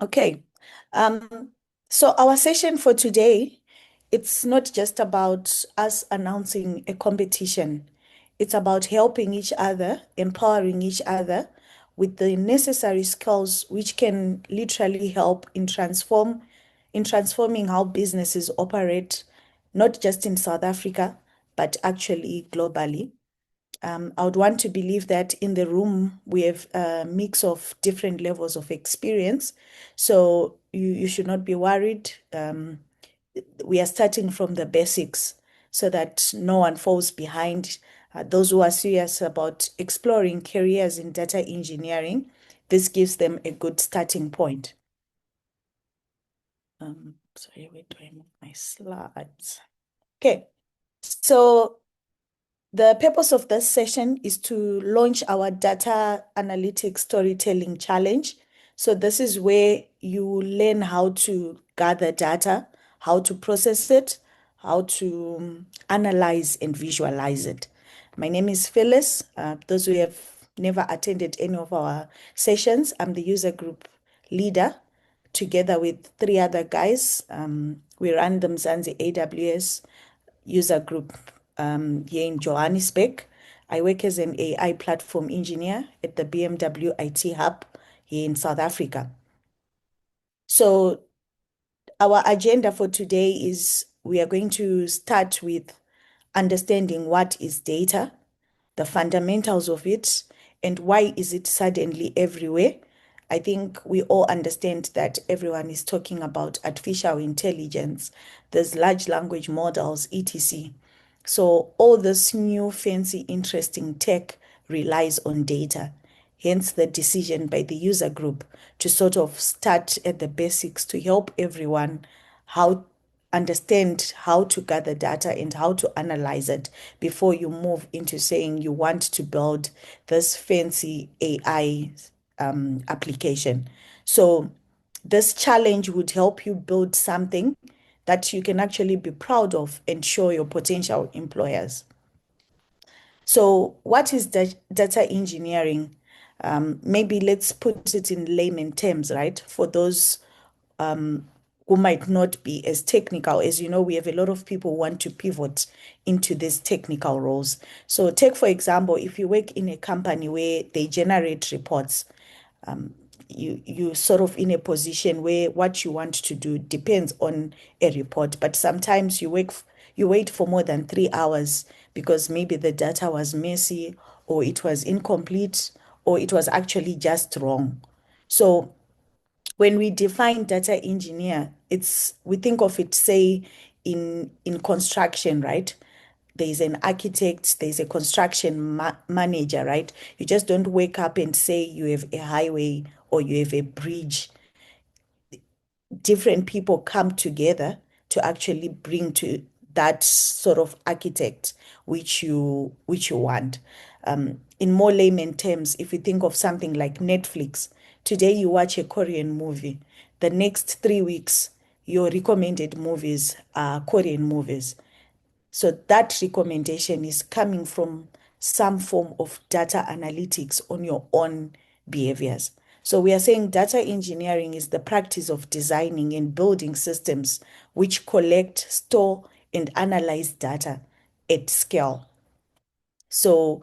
Okay. Um, so our session for today, it's not just about us announcing a competition. It's about helping each other, empowering each other with the necessary skills which can literally help in transforming how businesses operate, not just in South Africa, but actually globally. I would want to believe that in the room we have a mix of different levels of experience. So you should not be worried. We are starting from the basics so that no one falls behind. Those who are serious about exploring careers in data engineering, this gives them a good starting point. Sorry, where do I move my slides? Okay, so the purpose of this session is to launch our data analytics storytelling challenge. So this is where you learn how to gather data, how to process it, how to analyze and visualize it. My name is Phyllis. Those who have never attended any of our sessions, I'm the user group leader together with three other guys. We run the Mzansi AWS user group here in Johannesburg. I work as an AI platform engineer at the BMW IT Hub here in South Africa. So our agenda for today is we are going to start with understanding what is data, the fundamentals of it, and why is it suddenly everywhere. I think we all understand that everyone is talking about artificial intelligence. There's large language models, etc. So all this new, fancy, interesting tech relies on data. Hence the decision by the user group to sort of start at the basics to help everyone how understand how to gather data and how to analyze it before you move into saying you want to build this fancy AI application. So this challenge would help you build something that you can actually be proud of and show your potential employers. So what is data engineering? Maybe let's put it in layman terms, right? For those who might not be as technical. As you know, we have a lot of people who want to pivot into these technical roles. So take, for example, if you work in a company where they generate reports, you sort of in a position where what you want to do depends on a report, but sometimes you wait for more than 3 hours because maybe the data was messy or it was incomplete or it was actually just wrong. So when we define data engineer, we think of it, say, in construction, right? There's an architect, there's a construction manager, right? You just don't wake up and say you have a highway or you have a bridge. Different people come together to actually bring to that sort of architect which you want. In more layman terms, if you think of something like Netflix, today you watch a Korean movie, the next 3 weeks your recommended movies are Korean movies. So that recommendation is coming from some form of data analytics on your own behaviors. So we are saying data engineering is the practice of designing and building systems which collect, store, and analyze data at scale. So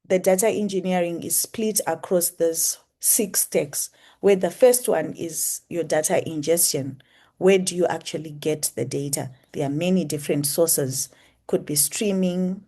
the data engineering is split across these 6 stacks, where the first one is your data ingestion. Where do you actually get the data? There are many different sources. Could be streaming,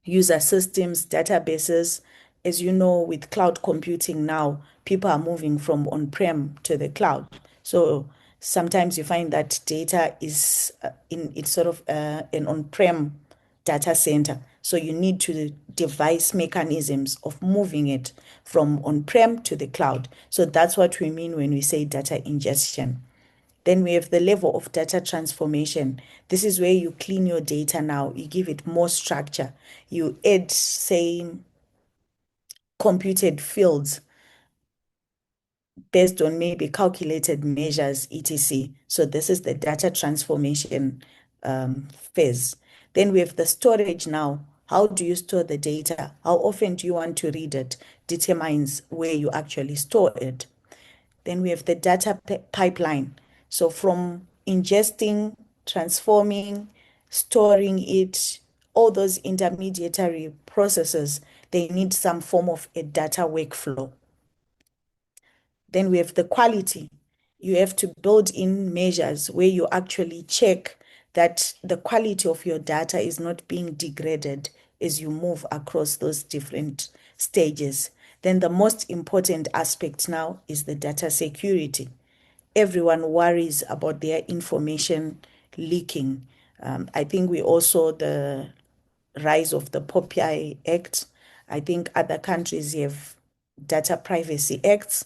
user systems, databases. As you know, with cloud computing now, people are moving from on-prem to the cloud. So sometimes you find that data is it's sort of an on-prem data center. So you need to devise mechanisms of moving it from on-prem to the cloud. So that's what we mean when we say data ingestion. Then we have the level of data transformation. This is where you clean your data now, you give it more structure. You add, say, computed fields based on maybe calculated measures, etc. So this is the data transformation phase. Then we have the storage now. How do you store the data? How often do you want to read it? Determines where you actually store it. Then we have the data pipeline. So from ingesting, transforming, storing it, all those intermediary processes, they need some form of a data workflow. Then we have the quality. You have to build in measures where you actually check that the quality of your data is not being degraded as you move across those different stages. Then the most important aspect now is the data security. Everyone worries about their information leaking. I think we also the rise of the POPI Act. I think other countries have data privacy acts.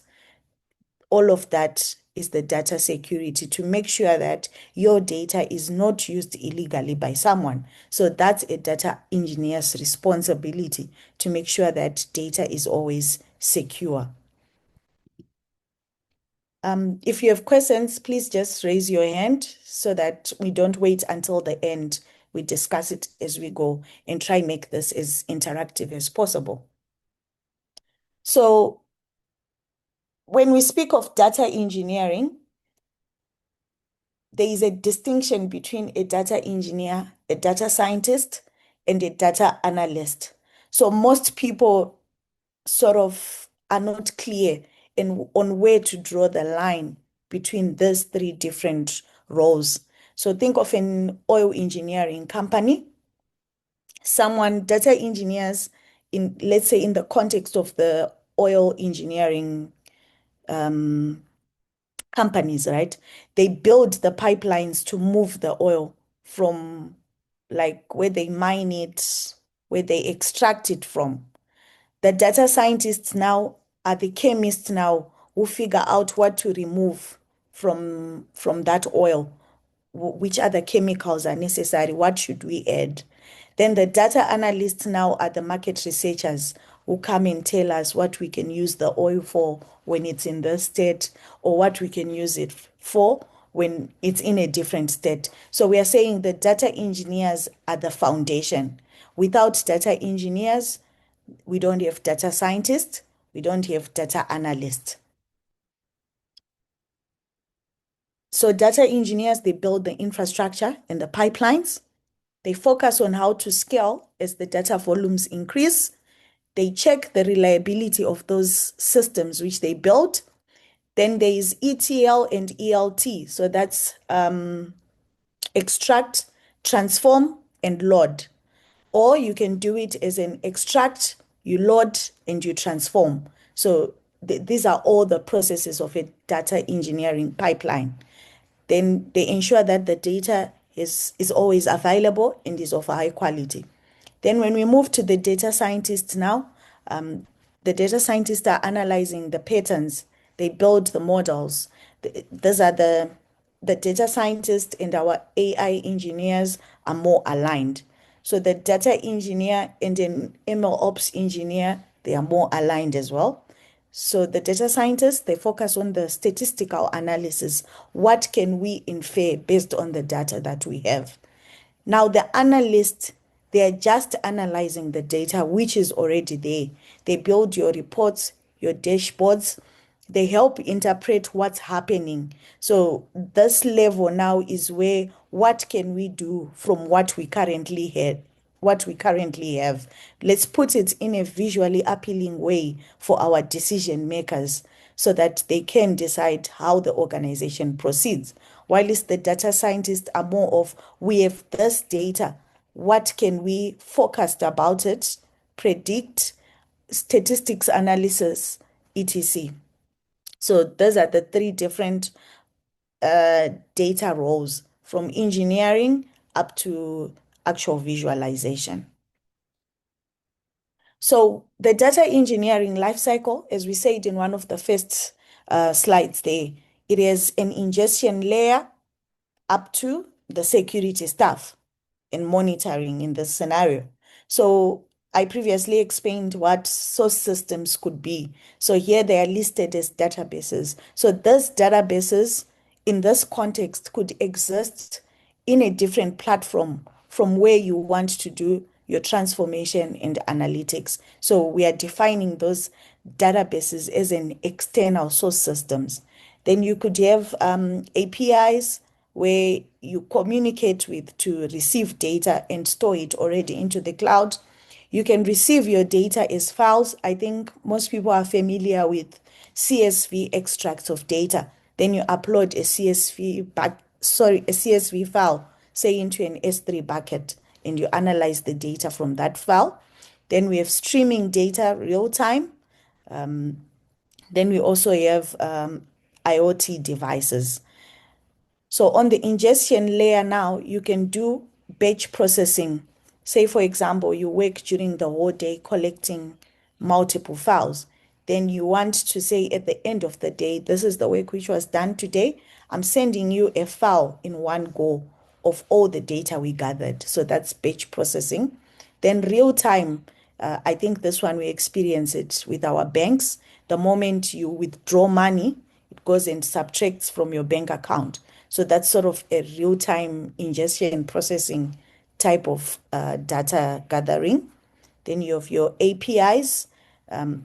All of that is the data security to make sure that your data is not used illegally by someone. So that's a data engineer's responsibility to make sure that data is always secure. If you have questions, please just raise your hand so that we don't wait until the end. We discuss it as we go and try make this as interactive as possible. So when we speak of data engineering, there is a distinction between a data engineer, a data scientist, and a data analyst. So most people sort of are not clear on where to draw the line between these three different roles. So think of an oil engineering company, someone, data engineers, in, let's say, in the context of the oil engineering companies, right? They build the pipelines to move the oil from like where they mine it, where they extract it from. The data scientists now are the chemists now who figure out what to remove from that oil, which other chemicals are necessary, what should we add. Then the data analysts now are the market researchers who come and tell us what we can use the oil for when it's in this state, or what we can use it for when it's in a different state. So we are saying the data engineers are the foundation. Without data engineers, we don't have data scientists, we don't have data analysts. So data engineers, they build the infrastructure and the pipelines. They focus on how to scale as the data volumes increase. They check the reliability of those systems which they built. Then there is ETL and ELT. So that's extract, transform, and load. Or you can do it as an extract, you load, and you transform. So these are all the processes of a data engineering pipeline. Then they ensure that the data is always available and is of high quality. Then when we move to the data scientists now, the data scientists are analyzing the patterns. They build the models. Those are the data scientists and our AI engineers are more aligned. So the data engineer and an ML ops engineer, they are more aligned as well. So the data scientists, they focus on the statistical analysis. What can we infer based on the data that we have? Now, the analysts, they are just analyzing the data which is already there. They build your reports, your dashboards. They help interpret what's happening. So this level now is where what can we do from what we currently have. Let's put it in a visually appealing way for our decision makers so that they can decide how the organization proceeds. While the data scientists are more of, we have this data, what can we forecast about it, predict, statistics analysis, etc. So those are the three different data roles from engineering up to actual visualization. So the data engineering lifecycle, as we said in one of the first slides there, it is an ingestion layer up to the security stuff and monitoring in this scenario. So I previously explained what source systems could be. So here they are listed as databases. So these databases in this context could exist in a different platform from where you want to do your transformation and analytics. So we are defining those databases as an external source systems. Then you could have APIs where you communicate with to receive data and store it already into the cloud. You can receive your data as files. I think most people are familiar with CSV extracts of data. Then you upload a CSV file, say into an S3 bucket, and you analyze the data from that file. Then we have streaming data real time. Then we also have IoT devices. So on the ingestion layer now, you can do batch processing. Say, for example, you work during the whole day collecting multiple files. Then you want to say at the end of the day, this is the work which was done today. I'm sending you a file in one go of all the data we gathered. So that's batch processing. Then real time, I think this one we experience it with our banks. The moment you withdraw money, it goes and subtracts from your bank account. So that's sort of a real-time ingestion processing type of data gathering. Then you have your APIs,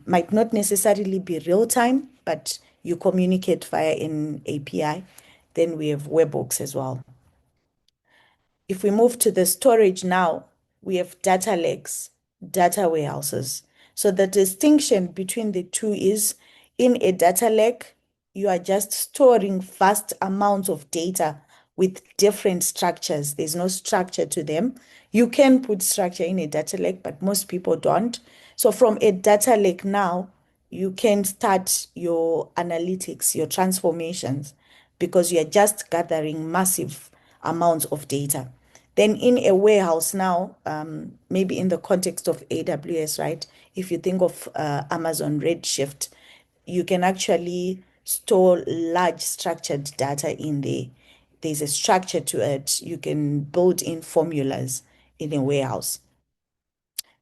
might not necessarily be real-time, but you communicate via an API. Then we have webhooks as well. If we move to the storage now, we have data lakes, data warehouses. So the distinction between the two is in a data lake, you are just storing vast amounts of data with different structures. There's no structure to them. You can put structure in a data lake, but most people don't. So from a data lake now, you can start your analytics, your transformations, because you're just gathering massive amounts of data. Then in a warehouse now, maybe in the context of AWS, right? If you think of Amazon Redshift, you can actually store large structured data in there. There's a structure to it. You can build in formulas in a warehouse.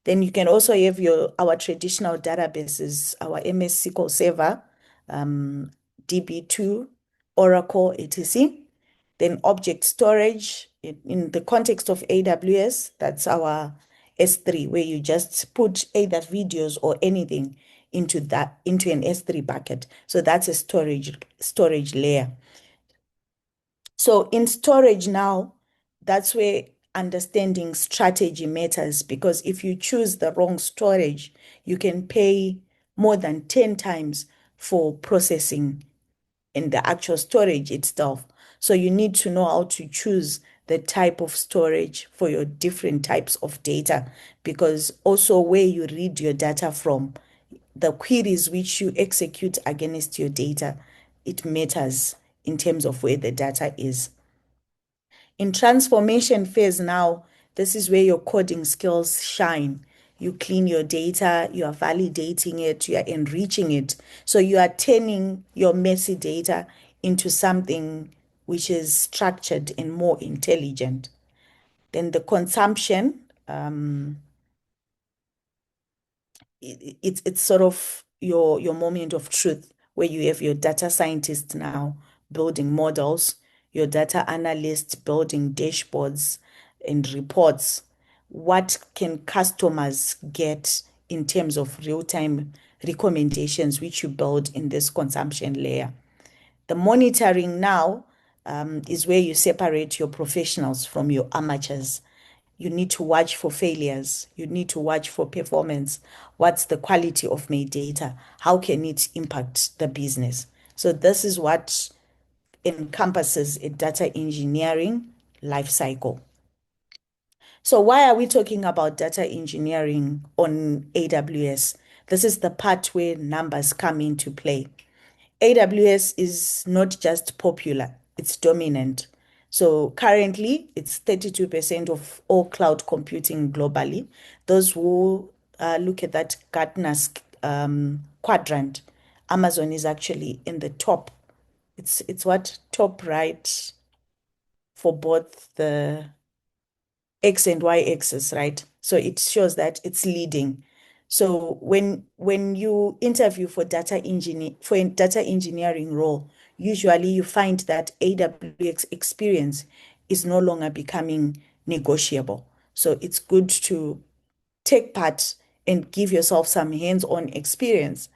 Then you can also have our traditional databases, our MS SQL Server, DB2, Oracle, etc. Then object storage in the context of AWS, that's our S3, where you just put either videos or anything into an S3 bucket. So that's a storage layer. So in storage now, that's where understanding strategy matters, because if you choose the wrong storage, you can pay more than 10 times for processing in the actual storage itself. So you need to know how to choose the type of storage for your different types of data, because also where you read your data from, the queries which you execute against your data, it matters in terms of where the data is. In transformation phase now, this is where your coding skills shine. You clean your data, you are validating it, you are enriching it. So you are turning your messy data into something which is structured and more intelligent. Then the consumption, it's sort of your moment of truth, where you have your data scientist now building models, your data analyst building dashboards and reports. What can customers get in terms of real-time recommendations, which you build in this consumption layer? The monitoring now is where you separate your professionals from your amateurs. You need to watch for failures. You need to watch for performance. What's the quality of my data? How can it impact the business? So this is what encompasses a data engineering lifecycle. So why are we talking about data engineering on AWS? This is the part where numbers come into play. AWS is not just popular, it's dominant. So currently, it's 32% of all cloud computing globally. Those who look at that Gartner's quadrant, Amazon is actually in the top. It's what? Top right for both the X and Y axis, right? So it shows that it's leading. So when you interview for a data engineering role, usually you find that AWS experience is no longer becoming negotiable. So it's good to take part and give yourself some hands-on experience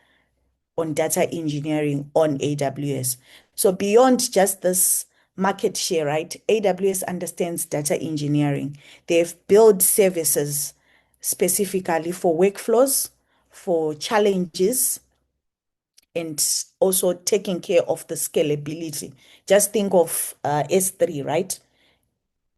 on data engineering on AWS. So beyond just this market share, right? AWS understands data engineering. They've built services specifically for workflows, for challenges, and also taking care of the scalability. Just think of S3, right?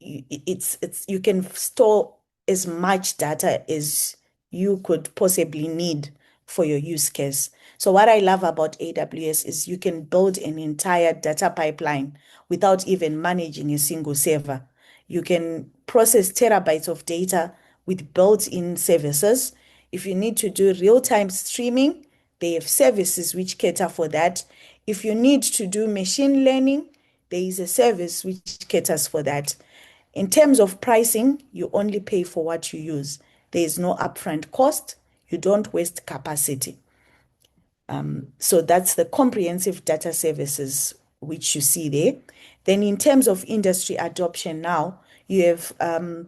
It's you can store as much data as you could possibly need for your use case. So what I love about AWS is you can build an entire data pipeline without even managing a single server. You can process terabytes of data with built-in services. If you need to do real-time streaming, they have services which cater for that. If you need to do machine learning, there is a service which caters for that. In terms of pricing, you only pay for what you use. There is no upfront cost. You don't waste capacity. So that's the comprehensive data services which you see there. Then in terms of industry adoption now, you have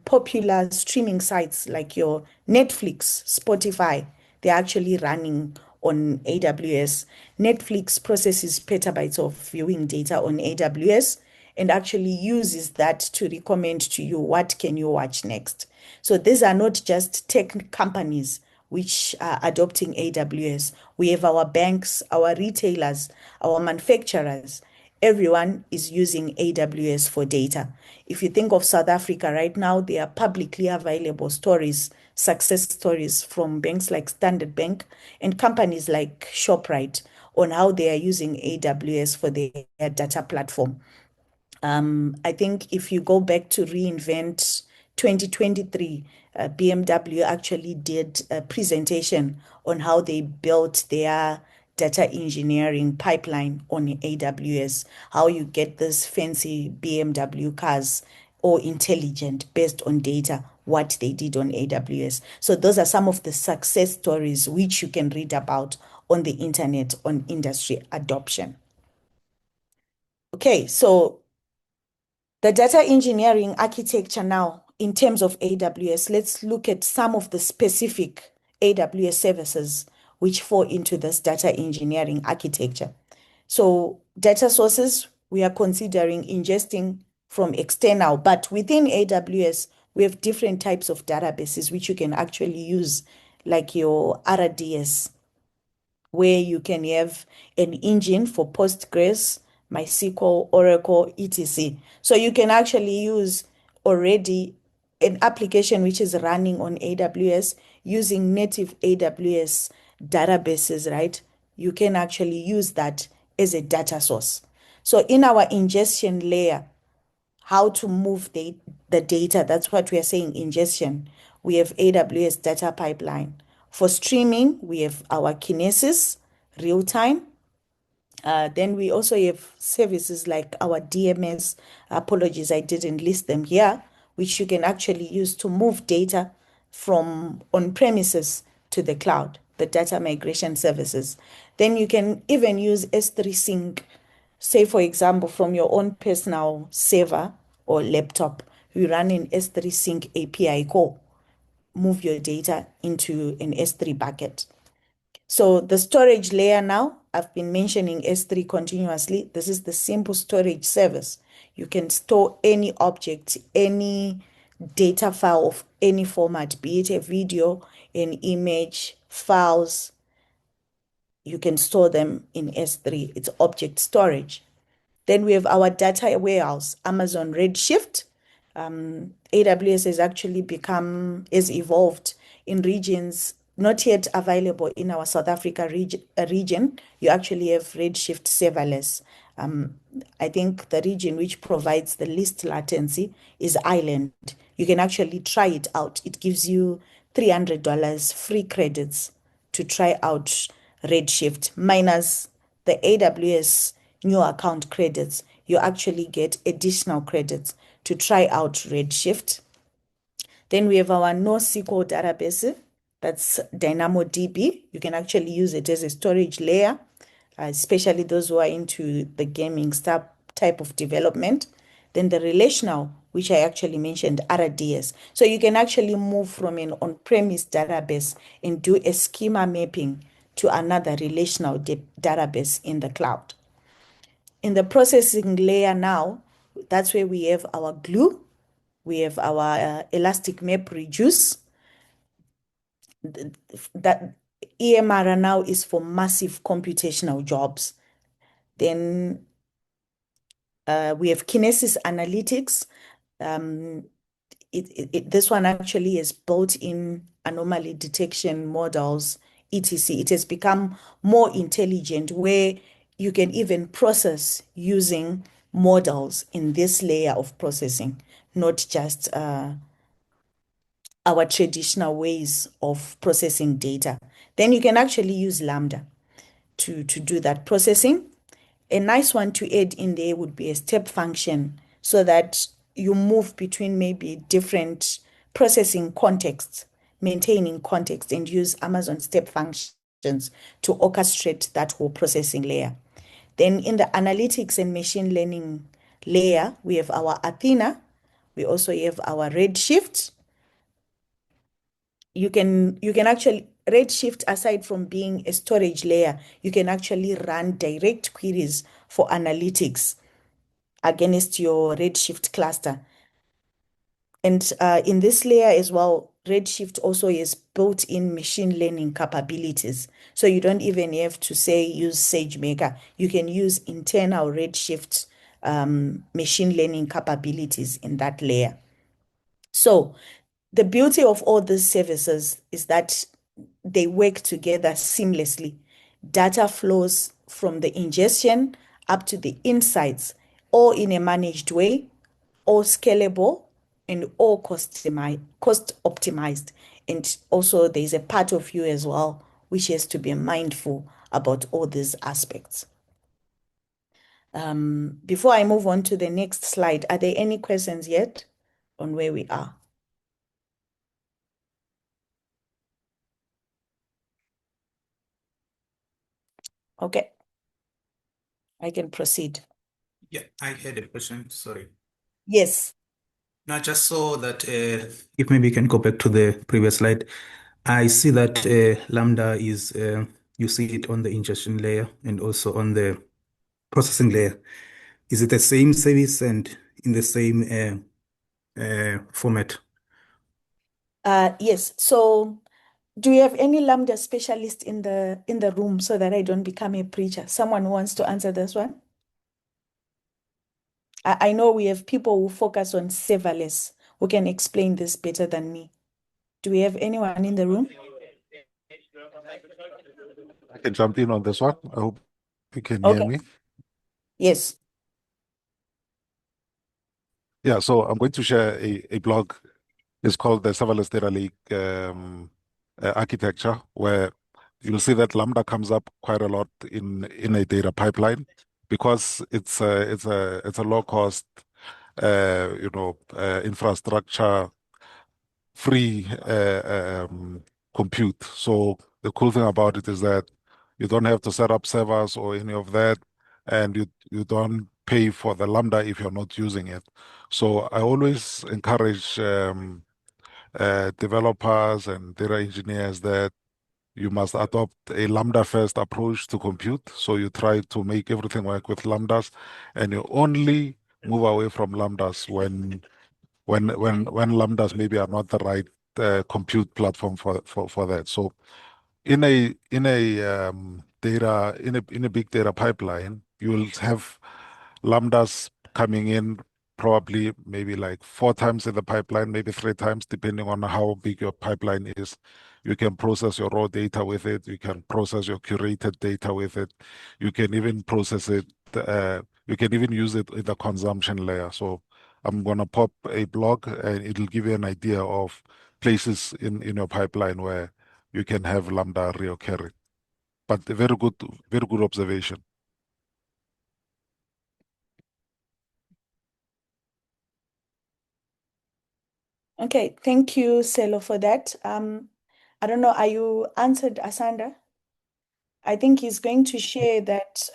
popular streaming sites like your Netflix, Spotify. They're actually running on AWS. Netflix processes petabytes of viewing data on AWS and actually uses that to recommend to you what can you watch next. So these are not just tech companies which are adopting AWS. We have our banks, our retailers, our manufacturers. Everyone is using AWS for data. If you think of South Africa right now, there are publicly available stories, success stories from banks like Standard Bank and companies like Shoprite on how they are using AWS for their data platform. I think if you go back to reInvent 2023, BMW actually did a presentation on how they built their data engineering pipeline on AWS, how you get this fancy BMW cars or intelligent based on data, what they did on AWS. So those are some of the success stories which you can read about on the internet on industry adoption. Okay, so the data engineering architecture now, in terms of AWS, let's look at some of the specific AWS services which fall into this data engineering architecture. So data sources, we are considering ingesting from external, but within AWS, we have different types of databases which you can actually use, like your RDS, where you can have an engine for Postgres, MySQL, Oracle, etc. So you can actually use already an application which is running on AWS using native AWS databases, right? You can actually use that as a data source. So in our ingestion layer, how to move the data, that's what we are saying, ingestion. We have AWS data pipeline. For streaming, we have our Kinesis, real time. Then we also have services like our DMS. Apologies, I didn't list them here, which you can actually use to move data from on-premises to the cloud, the data migration services. Then you can even use S3 Sync, say, for example, from your own personal server or laptop, you run an S3 Sync API call, move your data into an S3 bucket. So the storage layer now, I've been mentioning S3 continuously. This is the simple storage service. You can store any object, any data file of any format, be it a video, an image, files. You can store them in S3. It's object storage. Then we have our data warehouse, Amazon Redshift. AWS has actually has evolved in regions not yet available in our South Africa region. You actually have Redshift serverless. I think the region which provides the least latency is Ireland. You can actually try it out. It gives you $300 free credits to try out Redshift minus the AWS new account credits. You actually get additional credits to try out Redshift. Then we have our NoSQL database. That's DynamoDB. You can actually use it as a storage layer, especially those who are into the gaming type of development. Then the relational, which I actually mentioned, RDS. So you can actually move from an on-premise database and do a schema mapping to another relational database in the cloud. In the processing layer now, that's where we have our glue, we have our elastic map reduce. That EMR now is for massive computational jobs. Then we have Kinesis analytics. This one actually is built-in anomaly detection models, etc. It has become more intelligent where you can even process using models in this layer of processing, not just our traditional ways of processing data. Then you can actually use Lambda to do that processing. A nice one to add in there would be a step function so that you move between maybe different processing contexts, maintaining context, and use Amazon step functions to orchestrate that whole processing layer. Then in the analytics and machine learning layer, we have our Athena. We also have our Redshift. You can actually Redshift, aside from being a storage layer, you can actually run direct queries for analytics against your Redshift cluster. And in this layer as well, Redshift also has built-in machine learning capabilities. So you don't even have to say use SageMaker. You can use internal Redshift machine learning capabilities in that layer. So the beauty of all these services is that they work together seamlessly. Data flows from the ingestion up to the insights, all in a managed way, all scalable, and all cost optimized. And also, there's a part of you as well, which has to be mindful about all these aspects. Before I move on to the next slide, are there any questions yet on where we are? Okay, I can proceed. Yeah, I had a question. Sorry. Yes. No, I just saw that if maybe you can go back to the previous slide. I see that Lambda is, you see it on the ingestion layer and also on the processing layer. Is it the same service and in the same format? Yes. So do you have any Lambda specialist in the room so that I don't become a preacher? Someone who wants to answer this one? I know we have people who focus on serverless who can explain this better than me. Do we have anyone in the room? I can jump in on this one. I hope you can hear Okay. me. Yes. Yeah, so I'm going to share a blog. It's called the Serverless Data Lake Architecture, where you'll see that Lambda comes up quite a lot in a data pipeline because it's a low cost infrastructure free compute. So the cool thing about it is that you don't have to set up servers or any of that, and you don't pay for the Lambda if you're not using it. So I always encourage developers and data engineers that you must adopt a Lambda first approach to compute. So you try to make everything work with Lambdas, and you only move away from Lambdas when Lambdas maybe are not the right compute platform for that. So in a big data pipeline, you will have Lambdas coming in probably maybe like 4 times in the pipeline, maybe 3 times, depending on how big your pipeline is. You can process your raw data with it. You can process your curated data with it. You can even process it. You can even use it in the consumption layer. So I'm gonna pop a blog, and it'll give you an idea of places in your pipeline where you can have Lambda reoccurring. But a very good observation. Okay. Thank you, Selo, for that. I don't know. Are you answered, Asanda? I think he's going to share that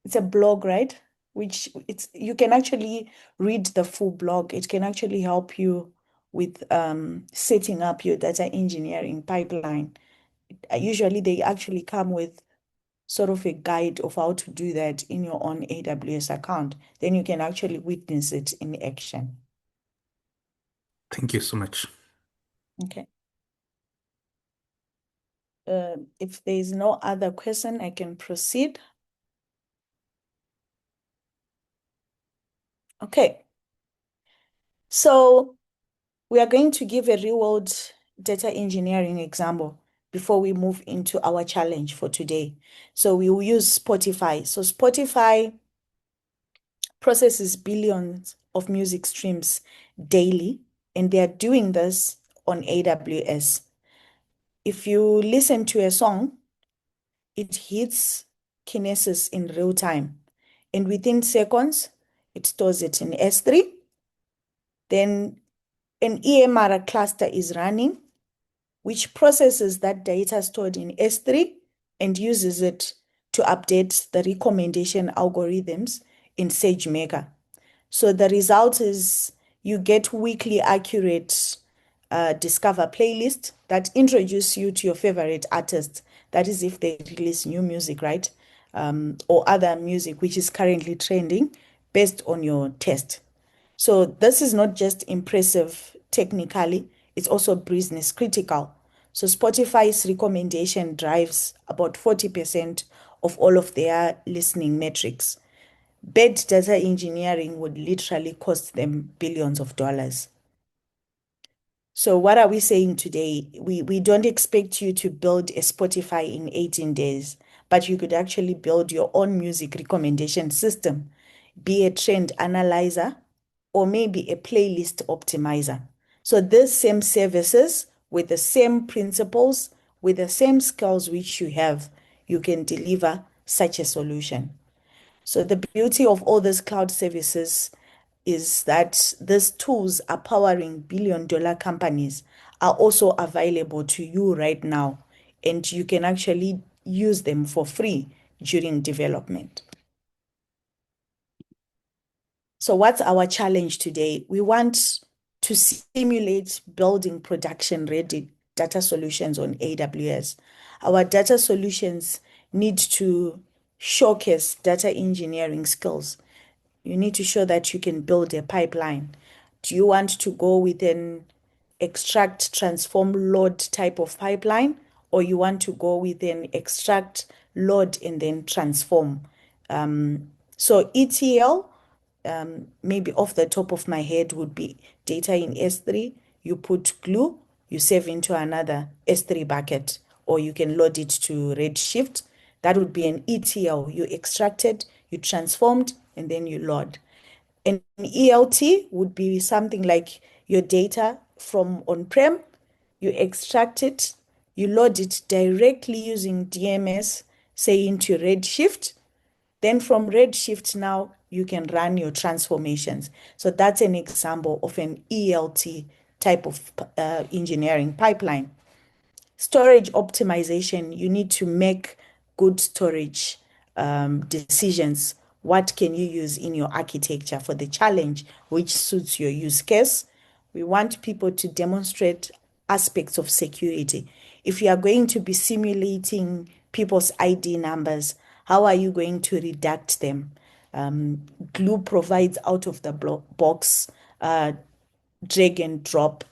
it's a blog, right? Which you can actually read the full blog. It can actually help you with setting up your data engineering pipeline. Usually they actually come with sort of a guide of how to do that in your own AWS account. Then you can actually witness it in action. Thank you so much. Okay. If there is no other question, I can proceed. Okay. So we are going to give a real-world data engineering example before we move into our challenge for today. So we will use Spotify. So Spotify processes billions of music streams daily, and they are doing this on AWS. If you listen to a song, it hits Kinesis in real time, and within seconds, it stores it in S3. Then an EMR cluster is running, which processes that data stored in S3 and uses it to update the recommendation algorithms in SageMaker. So the result is you get weekly accurate Discover playlist that introduce you to your favorite artists. That is if they release new music, right? Or other music which is currently trending based on your test. So this is not just impressive technically, it's also business critical. So Spotify's recommendation drives about 40% of all of their listening metrics. Bad data engineering would literally cost them billions of dollars. So what are we saying today? We don't expect you to build a Spotify in 18 days, but you could actually build your own music recommendation system, be a trend analyzer, or maybe a playlist optimizer. So these same services with the same principles, with the same skills which you have, you can deliver such a solution. So the beauty of all these cloud services is that these tools are powering billion-dollar companies are also available to you right now, and you can actually use them for free during development. So what's our challenge today? We want to simulate building production-ready data solutions on AWS. Our data solutions need to showcase data engineering skills. You need to show that you can build a pipeline. Do you want to go with an extract, transform, load type of pipeline, or you want to go with an extract, load, and then transform? So ETL, maybe off the top of my head, would be data in S3. You put glue, you save into another S3 bucket, or you can load it to Redshift. That would be an ETL. You extracted, you transformed, and then you load. An ELT would be something like your data from on-prem, you extract it, you load it directly using DMS, say into Redshift. Then from Redshift now, you can run your transformations. So that's an example of an ELT type of engineering pipeline. Storage optimization, you need to make good storage decisions. What can you use in your architecture for the challenge which suits your use case? We want people to demonstrate aspects of security. If you are going to be simulating people's ID numbers, how are you going to redact them? Glue provides out of the box drag and drop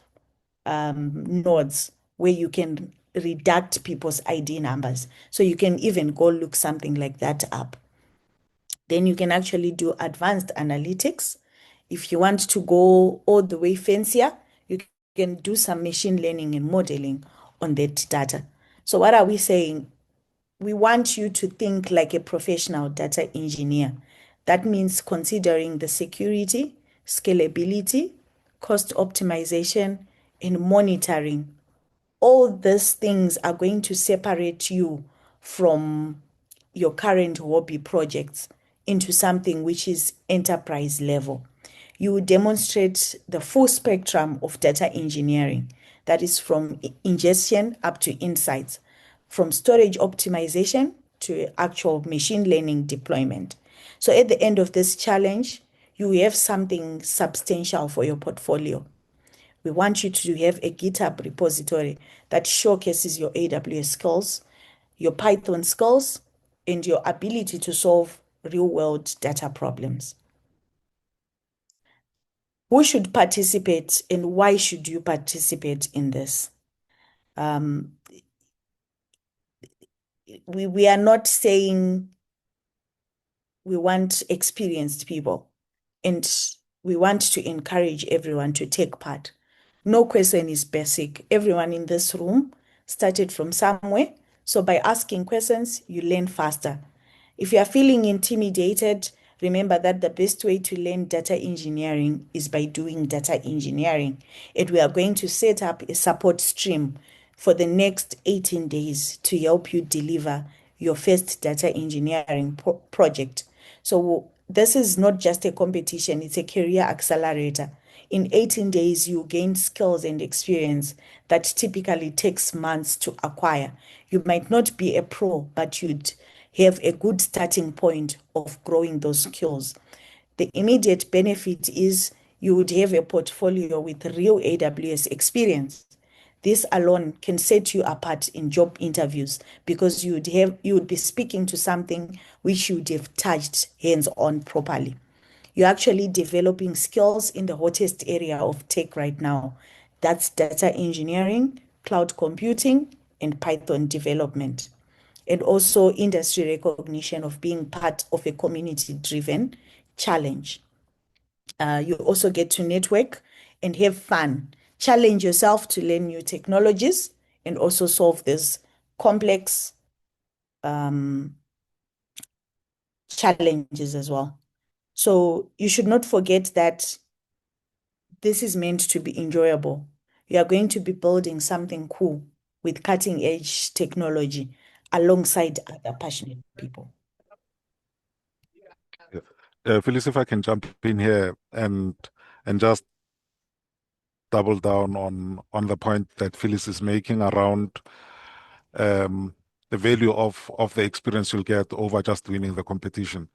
nodes where you can redact people's ID numbers. So you can even go look something like that up. Then you can actually do advanced analytics. If you want to go all the way fancier, you can do some machine learning and modeling on that data. So what are we saying? We want you to think like a professional data engineer. That means considering the security, scalability, cost optimization, and monitoring. All these things are going to separate you from your current hobby projects into something which is enterprise level. You will demonstrate the full spectrum of data engineering, that is from ingestion up to insights, from storage optimization to actual machine learning deployment. So at the end of this challenge, you have something substantial for your portfolio. We want you to have a GitHub repository that showcases your AWS skills, your Python skills, and your ability to solve real-world data problems. Who should participate and why should you participate in this? We are not saying we want experienced people, and we want to encourage everyone to take part. No question is basic. Everyone in this room started from somewhere. So by asking questions, you learn faster. If you are feeling intimidated, remember that the best way to learn data engineering is by doing data engineering. And we are going to set up a support stream for the next 18 days to help you deliver your first data engineering project. So this is not just a competition, it's a career accelerator. In 18 days, you gain skills and experience that typically takes months to acquire. You might not be a pro, but you'd have a good starting point of growing those skills. The immediate benefit is you would have a portfolio with real AWS experience. This alone can set you apart in job interviews because you would be speaking to something which you would have touched hands-on properly. You're actually developing skills in the hottest area of tech right now. That's data engineering, cloud computing, and Python development. And also industry recognition of being part of a community-driven challenge. You also get to network and have fun. Challenge yourself to learn new technologies and also solve these complex challenges as well. So you should not forget that this is meant to be enjoyable. You are going to be building something cool with cutting edge technology alongside other passionate people. Phyllis, if I can jump in here and just double down on the point that Phyllis is making around the value of the experience you'll get over just winning the competition.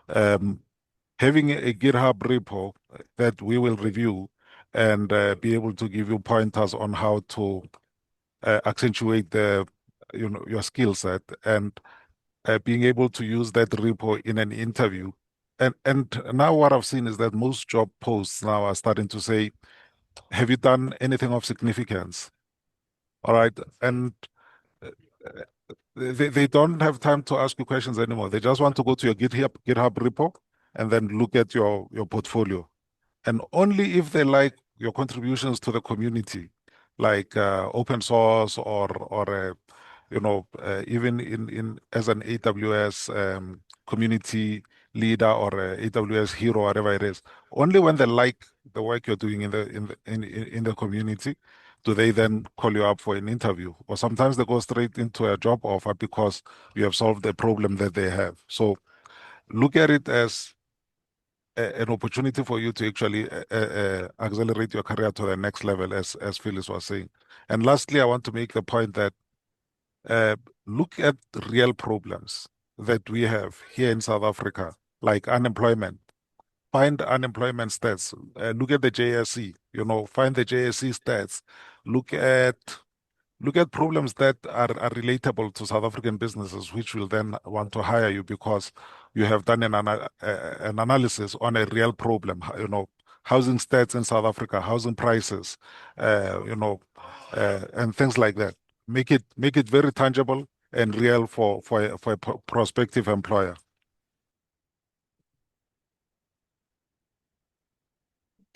Having a GitHub repo that we will review and be able to give you pointers on how to accentuate your skill set, and being able to use that repo in an interview. And now what I've seen is that most job posts now are starting to say, have you done anything of significance? All right. And they don't have time to ask you questions anymore. They just want to go to your GitHub repo and then look at your portfolio. And only if they like your contributions to the community, like open source or even in as an AWS community leader or a AWS hero, whatever it is, only when they like the work you're doing in the community do they then call you up for an interview. Or sometimes they go straight into a job offer because you have solved the problem that they have. So look at it as an opportunity for you to actually accelerate your career to the next level, as Phyllis was saying. And lastly, I want to make the point that look at real problems that we have here in South Africa, like unemployment. Find unemployment stats. Look at the JSE. Find the JSE stats. Look at problems that are relatable to South African businesses, which will then want to hire you because you have done an analysis on a real problem. Housing stats in South Africa, housing prices, and things like that. Make it very tangible and real for a prospective employer.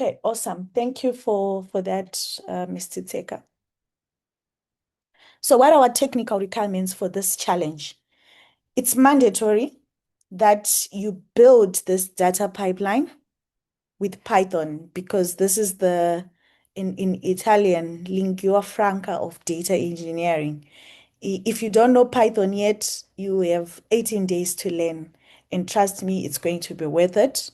Okay, awesome. Thank you for that, Mr. Teka. So what are our technical requirements for this challenge? It's mandatory that you build this data pipeline with Python because this is in Italian, lingua franca of data engineering. If you don't know Python yet, you have 18 days to learn. And trust me, it's going to be worth it.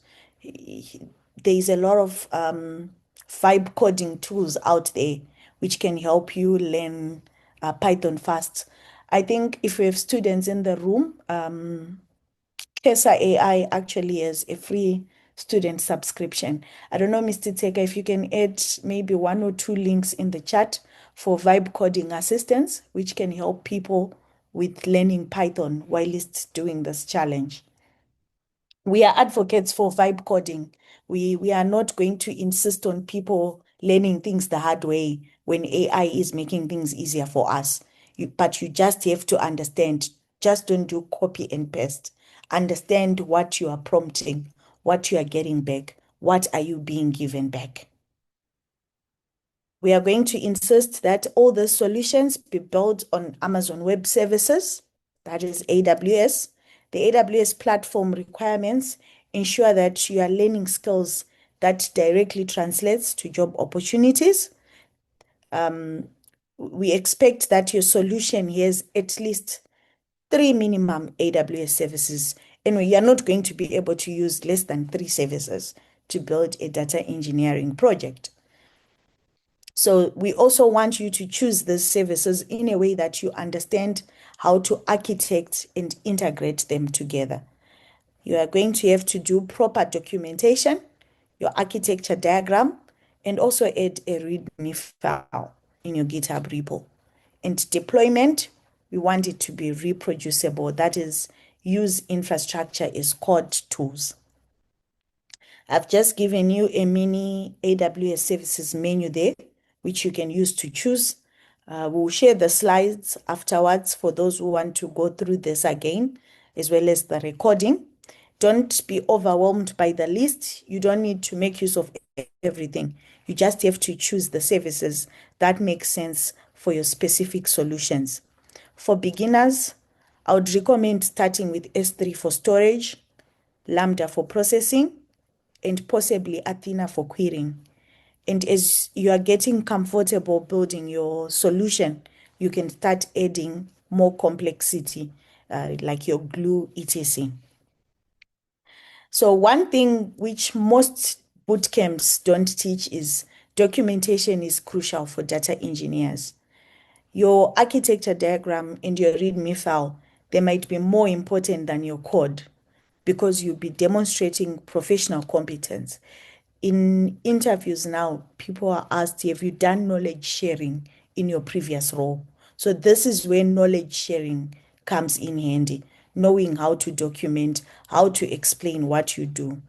There's a lot of vibe coding tools out there which can help you learn Python fast. I think if we have students in the room, Kesa AI actually has a free student subscription. I don't know, Mr. Teka, if you can add maybe 1 or 2 links in the chat for vibe coding assistance, which can help people with learning Python whilst doing this challenge. We are advocates for vibe coding. We are not going to insist on people learning things the hard way when AI is making things easier for us. But you just have to understand. Just don't do copy and paste. Understand what you are prompting, what you are getting back, what are you being given back. We are going to insist that all the solutions be built on Amazon Web Services, that is AWS. The AWS platform requirements ensure that you are learning skills that directly translates to job opportunities. We expect that your solution has at least 3 minimum AWS services. Anyway, you're not going to be able to use less than 3 services to build a data engineering project. So we also want you to choose these services in a way that you understand how to architect and integrate them together. You are going to have to do proper documentation, your architecture diagram, and also add a README file in your GitHub repo. And deployment, we want it to be reproducible. That is, use infrastructure as code tools. I've just given you a mini AWS services menu there, which you can use to choose. We'll share the slides afterwards for those who want to go through this again, as well as the recording. Don't be overwhelmed by the list. You don't need to make use of everything. You just have to choose the services that make sense for your specific solutions. For beginners, I would recommend starting with S3 for storage, Lambda for processing, and possibly Athena for querying. And as you are getting comfortable building your solution, you can start adding more complexity, like your glue, etc. So one thing which most bootcamps don't teach is documentation is crucial for data engineers. Your architecture diagram and your README file, they might be more important than your code because you'll be demonstrating professional competence. In interviews now, people are asked, have you done knowledge sharing in your previous role? So this is where knowledge sharing comes in handy, knowing how to document, how to explain what you do.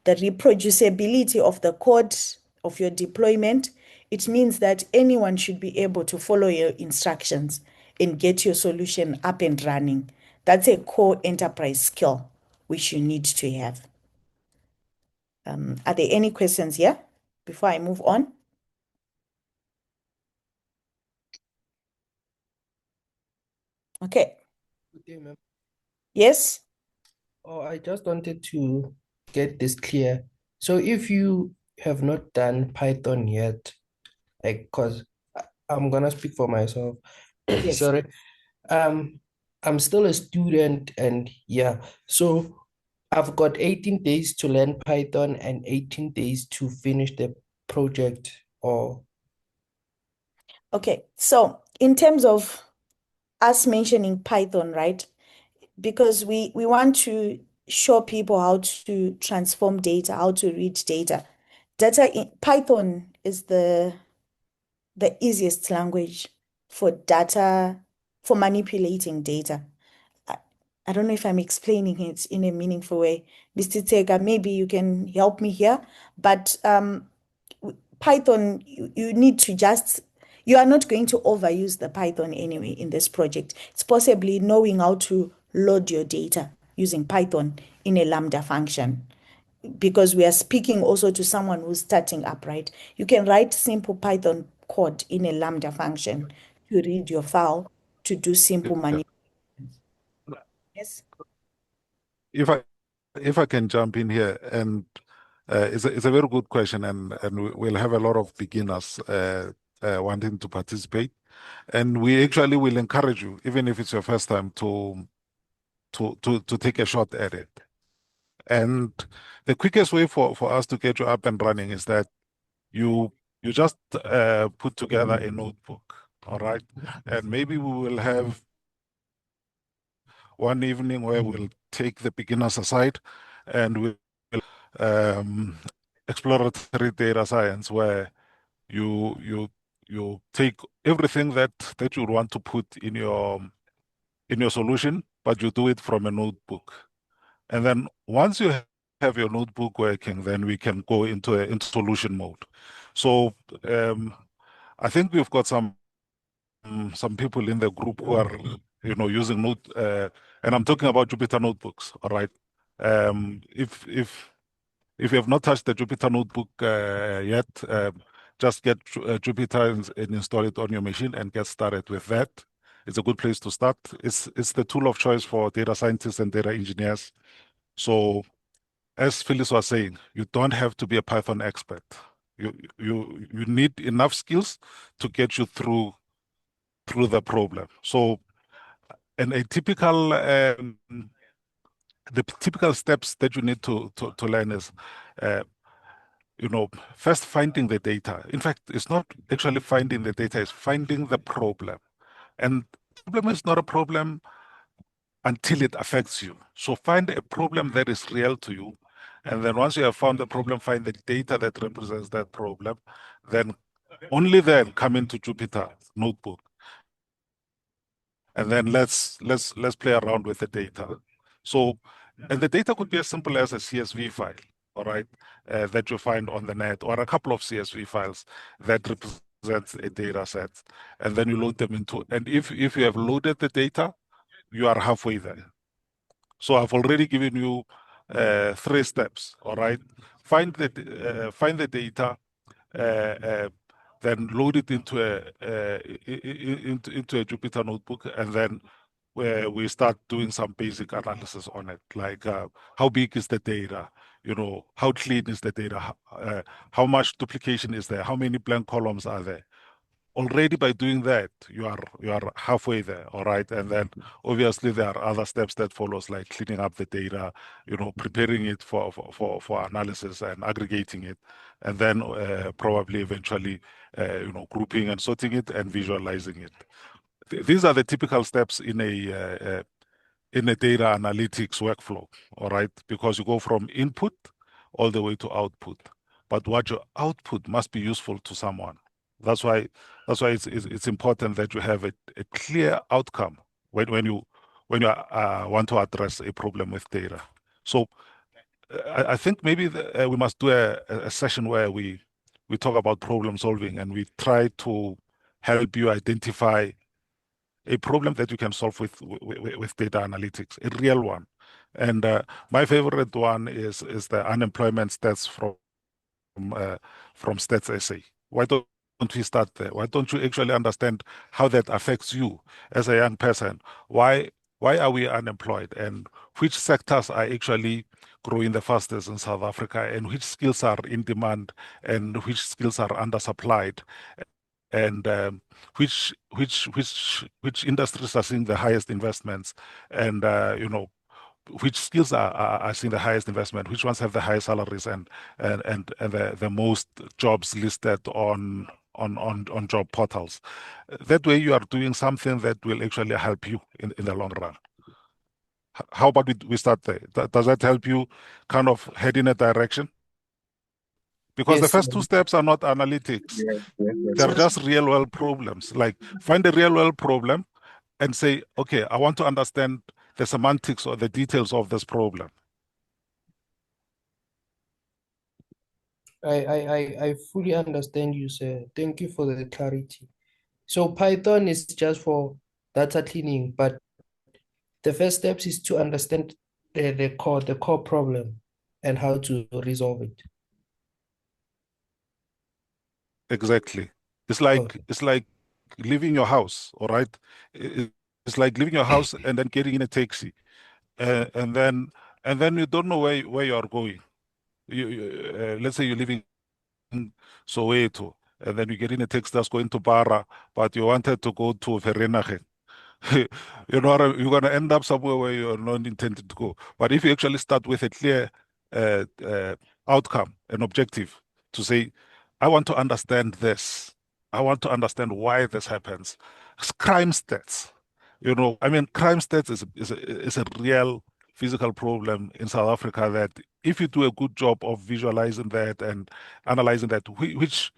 The reproducibility of the code of your deployment, it means that anyone should be able to follow your instructions and get your solution up and running. That's a core enterprise skill which you need to have. Are there any questions here before I move on? Okay. Good day, ma'am. Yes. Oh, I just wanted to get this clear. So if you have not done Python yet, like, because I'm gonna speak for myself. Yes. Sorry. I'm still a student, and yeah, so I've got 18 days to learn Python and 18 days to finish the project, or Okay. So in terms of us mentioning Python, right? Because we want to show people how to transform data, how to read data. Data in Python is the easiest language for data, for manipulating data. I don't know if I'm explaining it in a meaningful way. Mr. Tega, maybe you can help me here. But Python, you need to just, you are not going to overuse the Python anyway in this project. It's possibly knowing how to load your data using Python in a Lambda function, because we are speaking also to someone who's starting up, right? You can write simple Python code in a Lambda function to read your file, to do simple Yeah. manipulations. Yes. If I can jump in here, and it's a very good question, and we'll have a lot of beginners wanting to participate, and we actually will encourage you, even if it's your first time, to take a shot at it. And the quickest way for us to get you up and running is that you just put together a notebook, all right? And maybe we will have one evening where we'll take the beginners aside and we'll um, exploratory data science, where you take everything that you want to put in your in your solution, but you do it from a notebook. And then once you have your notebook working, then we can go into solution mode. So I think we've got some people in the group who are using and I'm talking about Jupyter notebooks. All right. If you have not touched the Jupyter notebook yet, just get Jupyter and install it on your machine and get started with that. It's a good place to start. It's the tool of choice for data scientists and data engineers. So as Phyllis was saying, you don't have to be a Python expert. You need enough skills to get you through the problem. So, and the typical steps that you need to learn is, first finding the data. In fact, it's not actually finding the data, it's finding the problem. And the problem is not a problem until it affects you. So find a problem that is real to you. And then once you have found the problem, find the data that represents that problem. Then only then come into Jupyter Notebook. And then let's play around with the data. So, and the data could be as simple as a CSV file, all right, that you find on the net, or a couple of CSV files that represents a data set. And then you load them into, and if you have loaded the data, you are halfway there. So I've already given you 3 steps, all right? Find the data, then load it into a Jupyter notebook, and then we start doing some basic analysis on it, like how big is the data, how clean is the data, how much duplication is there, how many blank columns are there. Already by doing that, you are halfway there, all right? And then obviously there are other steps that follows, like cleaning up the data, preparing it for analysis and aggregating it, and then probably eventually, grouping and sorting it and visualizing it. These are the typical steps in a data analytics workflow, all right? Because you go from input all the way to output, but what your output must be useful to someone. That's why it's important that you have a clear outcome when you want to address a problem with data. So I think maybe we must do a session where we talk about problem solving, and we try to help you identify a problem that you can solve with data analytics, a real one. And my favorite one is the unemployment stats from Stats SA. Why don't we start there? Why don't you actually understand how that affects you as a young person? Why are we unemployed, and which sectors are actually growing the fastest in South Africa, and which skills are in demand, and which skills are undersupplied, and which industries are seeing the highest investments, and which skills are seeing the highest investment, which ones have the highest salaries and the most jobs listed on job portals. That way you are doing something that will actually help you in the long run. How about we start there? Does that help you kind of head in a direction? Because the first 2 steps are not analytics. They're just real world problems. Like, find a real world problem and say, okay, I want to understand the semantics or the details of this problem. I fully understand you, sir. Thank you for the clarity. So Python is just for data cleaning, but the first steps is to understand the core problem and how to resolve it. Exactly. It's like leaving your house, all right? It's like leaving your house and then getting in a taxi, and then you don't know where you are going. Let's say you're living in Soweto, and then you get in a taxi that's going to Bara, but you wanted to go to Vereeniging. You're going to end up somewhere where you're not intended to go. But if you actually start with a clear outcome, an objective, to say, I want to understand this. I want to understand why this happens. Crime stats. Crime stats is a real physical problem in South Africa that if you do a good job of visualizing that and analyzing that, which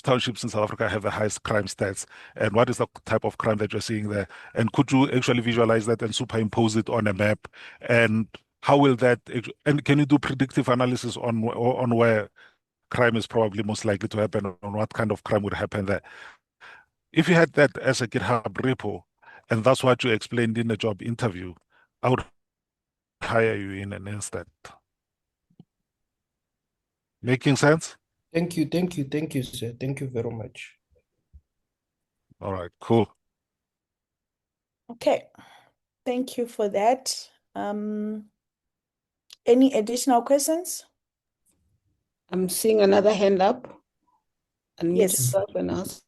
townships in South Africa have the highest crime stats, and what is the type of crime that you're seeing there, and could you actually visualize that and superimpose it on a map, and how will that, and can you do predictive analysis on where crime is probably most likely to happen, on what kind of crime would happen there? If you had that as a GitHub repo, and that's what you explained in the job interview, I would hire you in an instant. Making sense? Thank you, sir. Thank you very much. All right, cool. Okay, thank you for that. Any additional questions? I'm seeing another hand up. Unmute Yes. yourself and ask.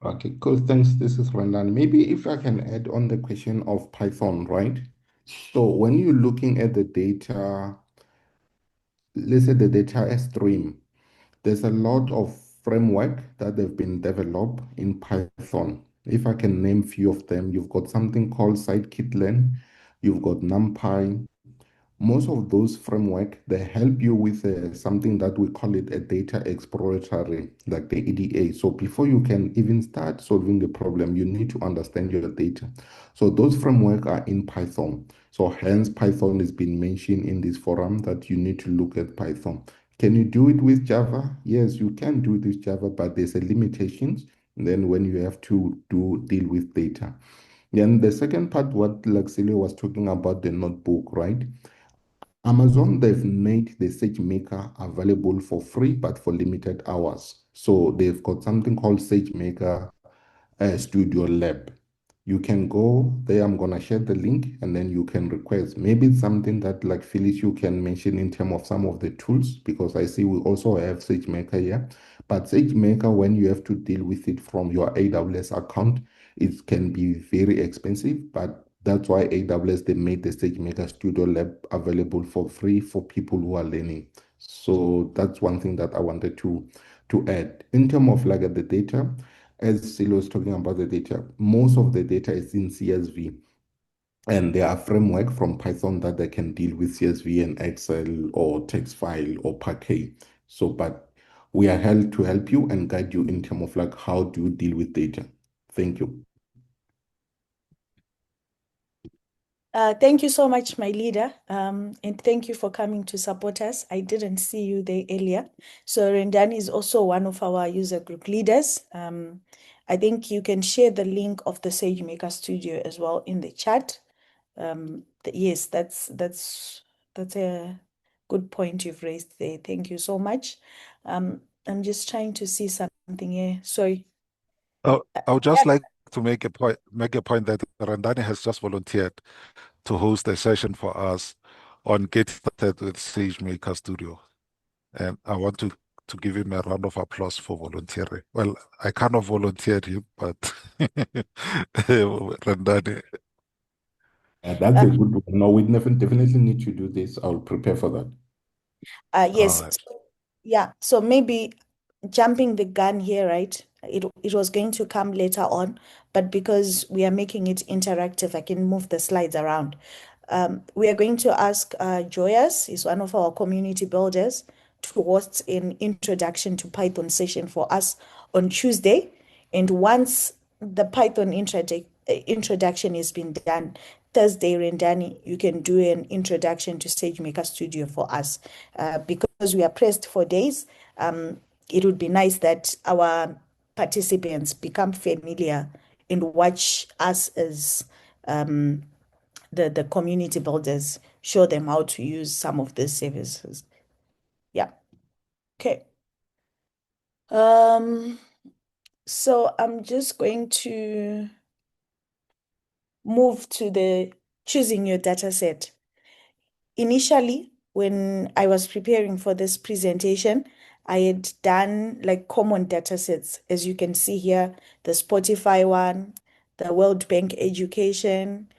Okay, cool. Thanks. This is Randan. Maybe if I can add on the question of Python, right? So when you're looking at the data, let's say the data stream, there's a lot of framework that have been developed in Python. If I can name few of them, you've got something called scikit-learn, you've got NumPy. Most of those framework, they help you with something that we call it a data exploratory, like the EDA. So before you can even start solving the problem, you need to understand your data. So those framework are in Python. So hence Python has been mentioned in this forum that you need to look at Python. Can you do it with Java? Yes, you can do it with Java, but there's a limitations. Then when you have to deal with data. Then the second part, what Luxilio was talking about, the notebook, right? Amazon, they've made the SageMaker available for free, but for limited hours. So they've got something called SageMaker Studio Lab. You can go there. I'm going to share the link and then you can request. Maybe it's something that, like Phyllis, you can mention in terms of some of the tools, because I see we also have SageMaker here. But SageMaker, when you have to deal with it from your AWS account, it can be very expensive, but that's why AWS, they made the SageMaker Studio Lab available for free for people who are learning. So that's one thing that I wanted to add. In terms of like the data, as Silo was talking about the data, most of the data is in CSV. And there are framework from Python that they can deal with CSV and Excel or text file or Parquet. So, but we are held to help you and guide you in terms of like how do you deal with data. Thank you. Thank you so much, my leader. And thank you for coming to support us. I didn't see you there earlier. So Rendani is also one of our user group leaders. I think you can share the link of the SageMaker Studio as well in the chat. Yes, that's a good point you've raised there. Thank you so much. I'm just trying to see something here. Sorry. I would just like to make a point that Randani has just volunteered to host a session for us on Get Started with SageMaker Studio. And I want to give him a round of applause for volunteering. Well, I kind of volunteered him, but Randani. That's a good one. No, we definitely need to do this. I'll prepare for that. Yes. Right. Yeah. So maybe jumping the gun here, right? It was going to come later on, but because we are making it interactive, I can move the slides around. We are going to ask Joyous, he's one of our community builders, to host an introduction to Python session for us on Tuesday. And once the Python introduction has been done, Thursday, Rendani, you can do an introduction to SageMaker Studio for us. Because we are pressed for days, it would be nice that our participants become familiar and watch us as the community builders, show them how to use some of these services. Yeah. Okay. So I'm just going to move to the choosing your data set. Initially, when I was preparing for this presentation, I had done like common data sets, as you can see here, the Spotify one, the World Bank education.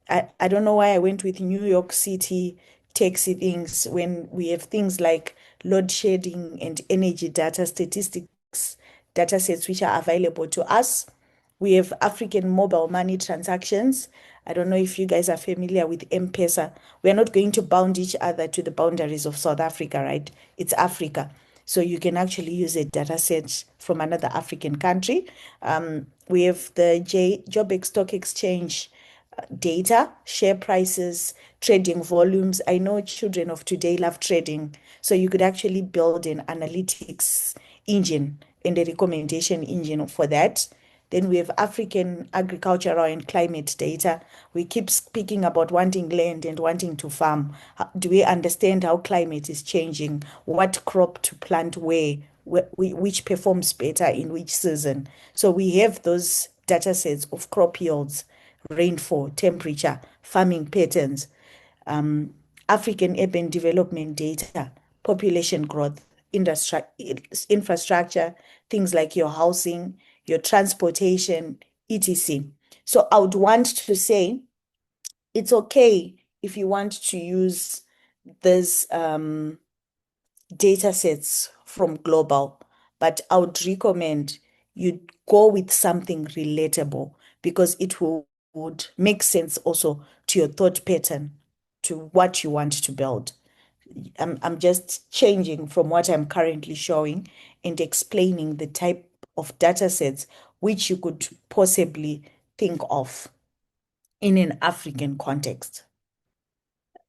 I don't know why I went with New York City taxi things when we have things like load shedding and energy data statistics data sets which are available to us. We have African mobile money transactions. I don't know if you guys are familiar with M-Pesa. We're not going to bound each other to the boundaries of South Africa, right? It's Africa. So you can actually use a data set from another African country. We have the Joburg Stock Exchange data, share prices, trading volumes. I know children of today love trading. So you could actually build an analytics engine and a recommendation engine for that. Then we have African agricultural and climate data. We keep speaking about wanting land and wanting to farm. Do we understand how climate is changing? What crop to plant where, which performs better in which season? So we have those data sets of crop yields, rainfall, temperature, farming patterns, African urban development data, population growth, infrastructure, things like your housing, your transportation, etc. So I would want to say it's okay if you want to use these data sets from global, but I would recommend you go with something relatable because it would make sense also to your thought pattern, to what you want to build. I'm just changing from what I'm currently showing and explaining the type of data sets which you could possibly think of in an African context.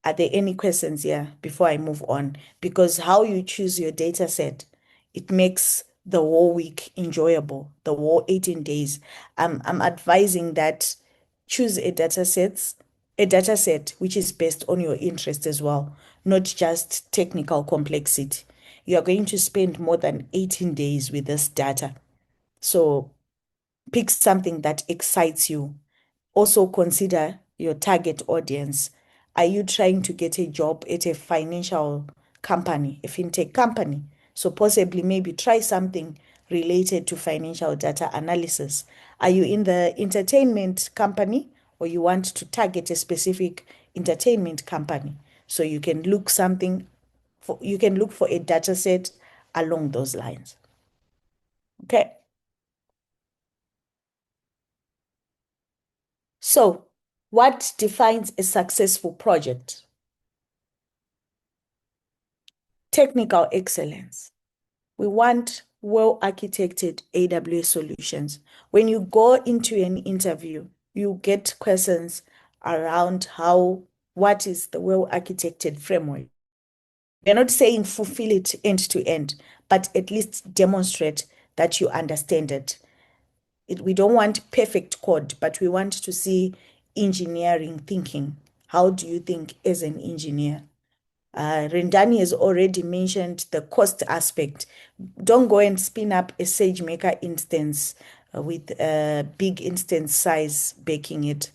Are there any questions here before I move on? Because how you choose your data set, it makes the whole week enjoyable, the whole 18 days. I'm advising that choose a data set which is based on your interest as well, not just technical complexity. You are going to spend more than 18 days with this data. So pick something that excites you. Also consider your target audience. Are you trying to get a job at a financial company, a fintech company? So possibly maybe try something related to financial data analysis. Are you in the entertainment company or you want to target a specific entertainment company? So you can look for a data set along those lines. Okay. So what defines a successful project? Technical excellence. We want well-architected AWS solutions. When you go into an interview, you get questions around what is the well-architected framework. We're not saying fulfill it end to end, but at least demonstrate that you understand it. We don't want perfect code, but we want to see engineering thinking. How do you think as an engineer? Rendani has already mentioned the cost aspect. Don't go and spin up a SageMaker instance with a big instance size backing it.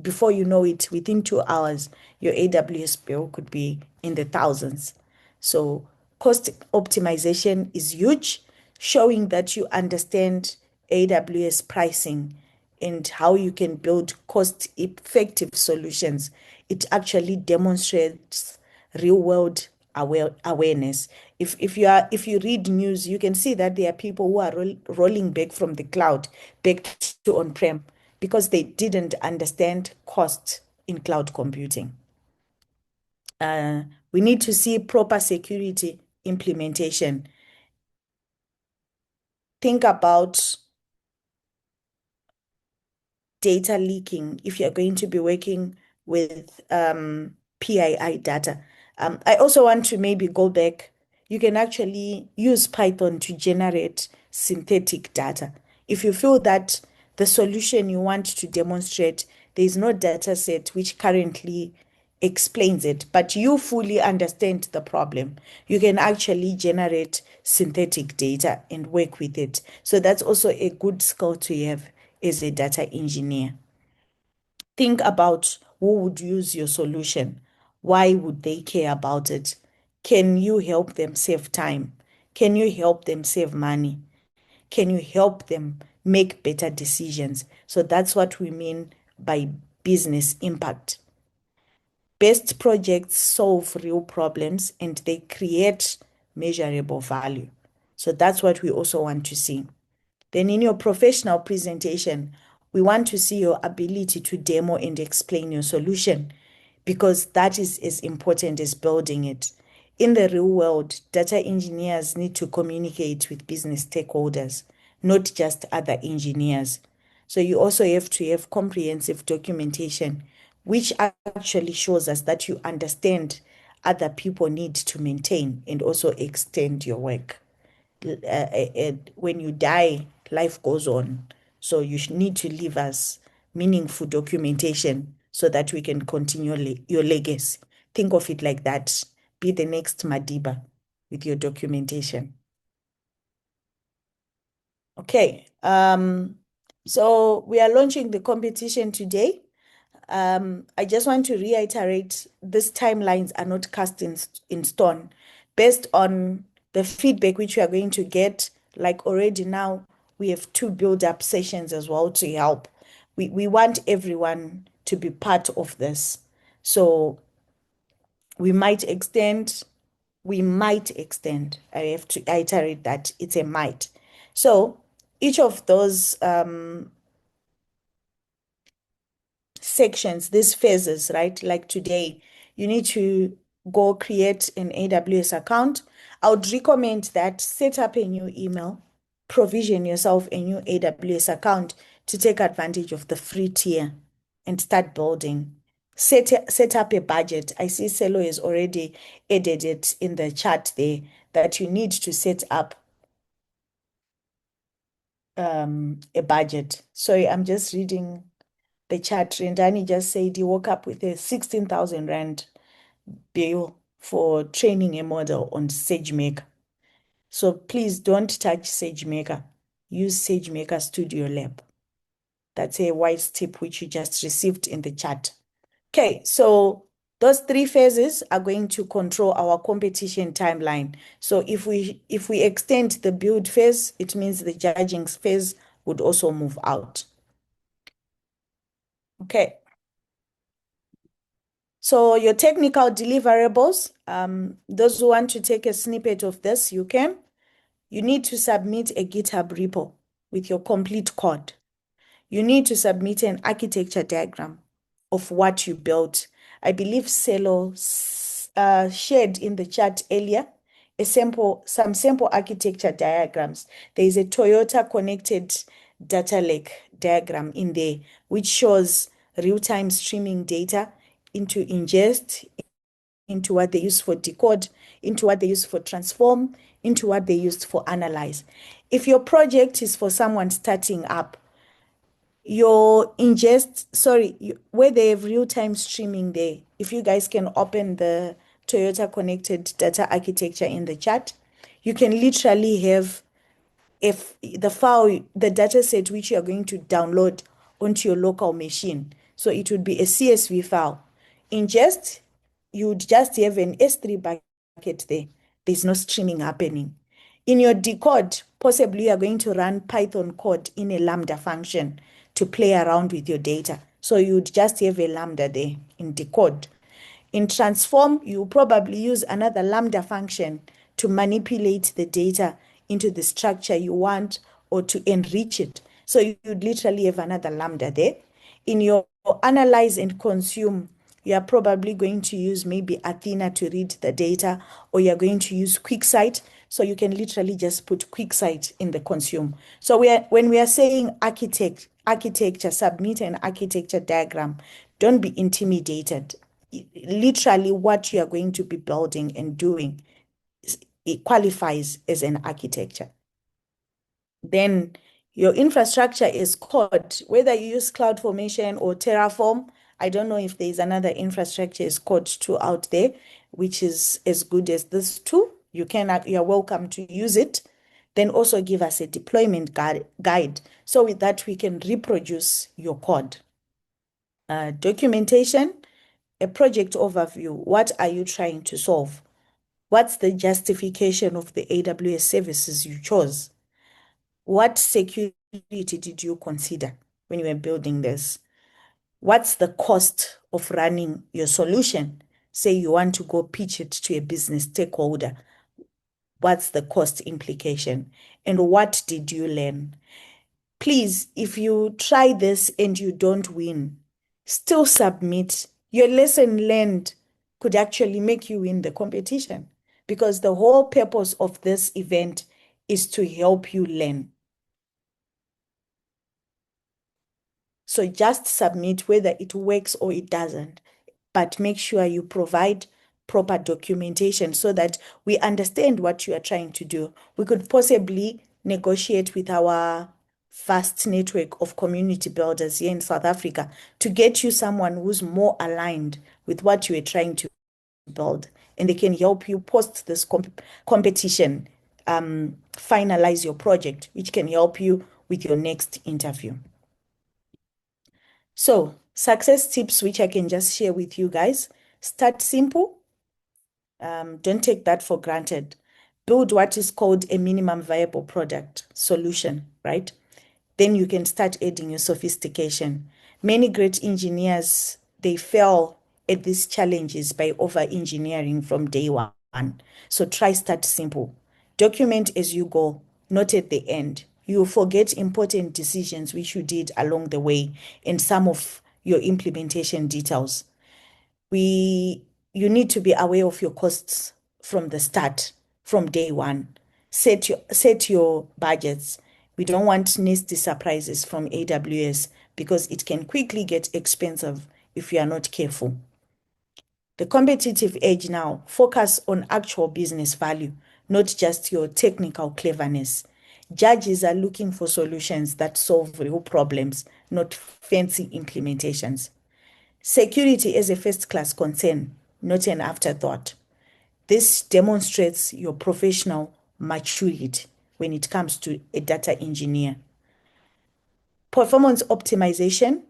Before you know it, within 2 hours, your AWS bill could be in the thousands. So cost optimization is huge, showing that you understand AWS pricing and how you can build cost-effective solutions. It actually demonstrates real-world awareness. If you read news, you can see that there are people who are rolling back from the cloud back to on-prem because they didn't understand cost in cloud computing. We need to see proper security implementation. Think about data leaking if you're going to be working with PII data. I also want to maybe go back. You can actually use Python to generate synthetic data. If you feel that the solution you want to demonstrate, there is no data set which currently explains it, but you fully understand the problem, you can actually generate synthetic data and work with it. So that's also a good skill to have as a data engineer. Think about who would use your solution. Why would they care about it? Can you help them save time? Can you help them save money? Can you help them make better decisions? So that's what we mean by business impact. Best projects solve real problems and they create measurable value. So that's what we also want to see. Then in your professional presentation, We want to see your ability to demo and explain your solution, because that is as important as building it. In the real world, data engineers need to communicate with business stakeholders, not just other engineers. So you also have to have comprehensive documentation, which actually shows us that you understand other people need to maintain and also extend your work. When you die, life goes on. So you need to leave us meaningful documentation so that we can continue your legacy. Think of it like that. Be the next Madiba with your documentation. Okay. So we are launching the competition today. I just want to reiterate, these timelines are not cast in stone. Based on the feedback which we are going to get, like already now, we have 2 build-up sessions as well to help. We want everyone to be part of this. So we might extend. I have to iterate that it's a might. So each of those sections, these phases, right? Like today, you need to go create an AWS account. I would recommend that set up a new email, provision yourself a new AWS account to take advantage of the free tier and start building. Set up a budget. I see Selo has already added it in the chat there that you need to set up a budget. Sorry, I'm just reading the chat. Rendani just said he woke up with a 16,000 Rand bill for training a model on SageMaker. So please don't touch SageMaker. Use SageMaker Studio Lab. That's a wise tip which you just received in the chat. Okay, so those 3 phases are going to control our competition timeline. So if we extend the build phase, it means the judging phase would also move out. Okay. So your technical deliverables, those who want to take a snippet of this, you can. You need to submit a GitHub repo with your complete code. You need to submit an architecture diagram of what you built. I believe Selo shared in the chat earlier some sample architecture diagrams. There is a Toyota connected data lake diagram in there, which shows real-time streaming data into ingest, into what they use for decode, into what they use for transform, into what they used for analyze. If your project is for someone starting up, your where they have real-time streaming there, if you guys can open the Toyota connected data architecture in the chat, you can literally have the data set which you are going to download onto your local machine. So it would be a CSV file. Ingest, you would just have an S3 bucket there. There's no streaming happening. In your decode, possibly you are going to run Python code in a Lambda function to play around with your data. So you would just have a Lambda there in decode. In transform, you probably use another Lambda function to manipulate the data into the structure you want or to enrich it. So you would literally have another Lambda there. In your analyze and consume, you are probably going to use maybe Athena to read the data, or you're going to use QuickSight. So you can literally just put QuickSight in the consume. So when we are saying architecture, submit an architecture diagram, don't be intimidated. Literally what you are going to be building and doing, it qualifies as an architecture. Then your infrastructure is code, whether you use CloudFormation or Terraform. I don't know if there's another infrastructure as code tool out there, which is as good as this tool. You're welcome to use it. Then also give us a deployment guide. So with that, we can reproduce your code. Documentation, a project overview. What are you trying to solve? What's the justification of the AWS services you chose? What security did you consider when you were building this? What's the cost of running your solution? Say you want to go pitch it to a business stakeholder. What's the cost implication? And what did you learn? please, if you try this and you don't win, still submit. Your lesson learned could actually make you win the competition, because the whole purpose of this event is to help you learn. So just submit whether it works or it doesn't, but make sure you provide proper documentation so that we understand what you are trying to do. We could possibly negotiate with our vast network of community builders here in South Africa to get you someone who's more aligned with what you are trying to build, and they can help you post this competition, finalize your project, which can help you with your next interview. So, success tips which I can just share with you guys. Start simple. Don't take that for granted. Build what is called a minimum viable product solution, right? Then you can start adding your sophistication. Many great engineers, they fail at these challenges by over-engineering from day one. So try start simple. Document as you go, not at the end. You will forget important decisions which you did along the way and some of your implementation details. You need to be aware of your costs from the start, from day one. Set your budgets. We don't want nasty surprises from AWS because it can quickly get expensive if you are not careful. The competitive edge now, focus on actual business value, not just your technical cleverness. Judges are looking for solutions that solve real problems, not fancy implementations. Security is a first-class concern, not an afterthought. This demonstrates your professional maturity when it comes to a data engineer. Performance optimization,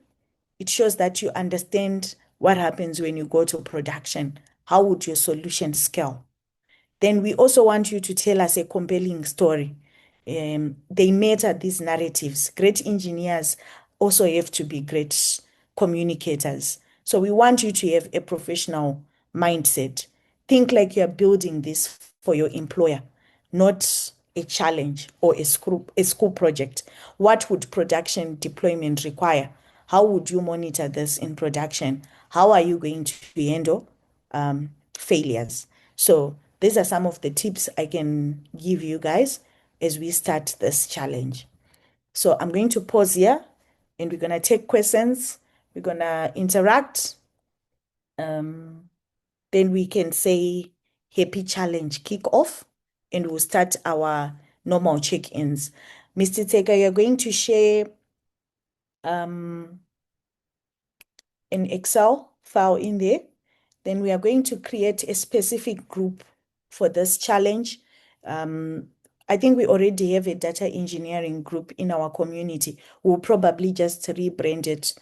it shows that you understand what happens when you go to production. How would your solution scale? Then we also want you to tell us a compelling story. They matter, these narratives. Great engineers also have to be great communicators. So we want you to have a professional mindset. Think like you're building this for your employer, not a challenge or a school project. What would production deployment require? How would you monitor this in production? How are you going to handle failures? So these are some of the tips I can give you guys as we start this challenge. So I'm going to pause here and we're going to take questions. We're going to interact. Then we can say happy challenge kick off and we'll start our normal check-ins. Mr. Teka, you're going to share an Excel file in there. Then we are going to create a specific group for this challenge. I think we already have a data engineering group in our community. We'll probably just rebrand it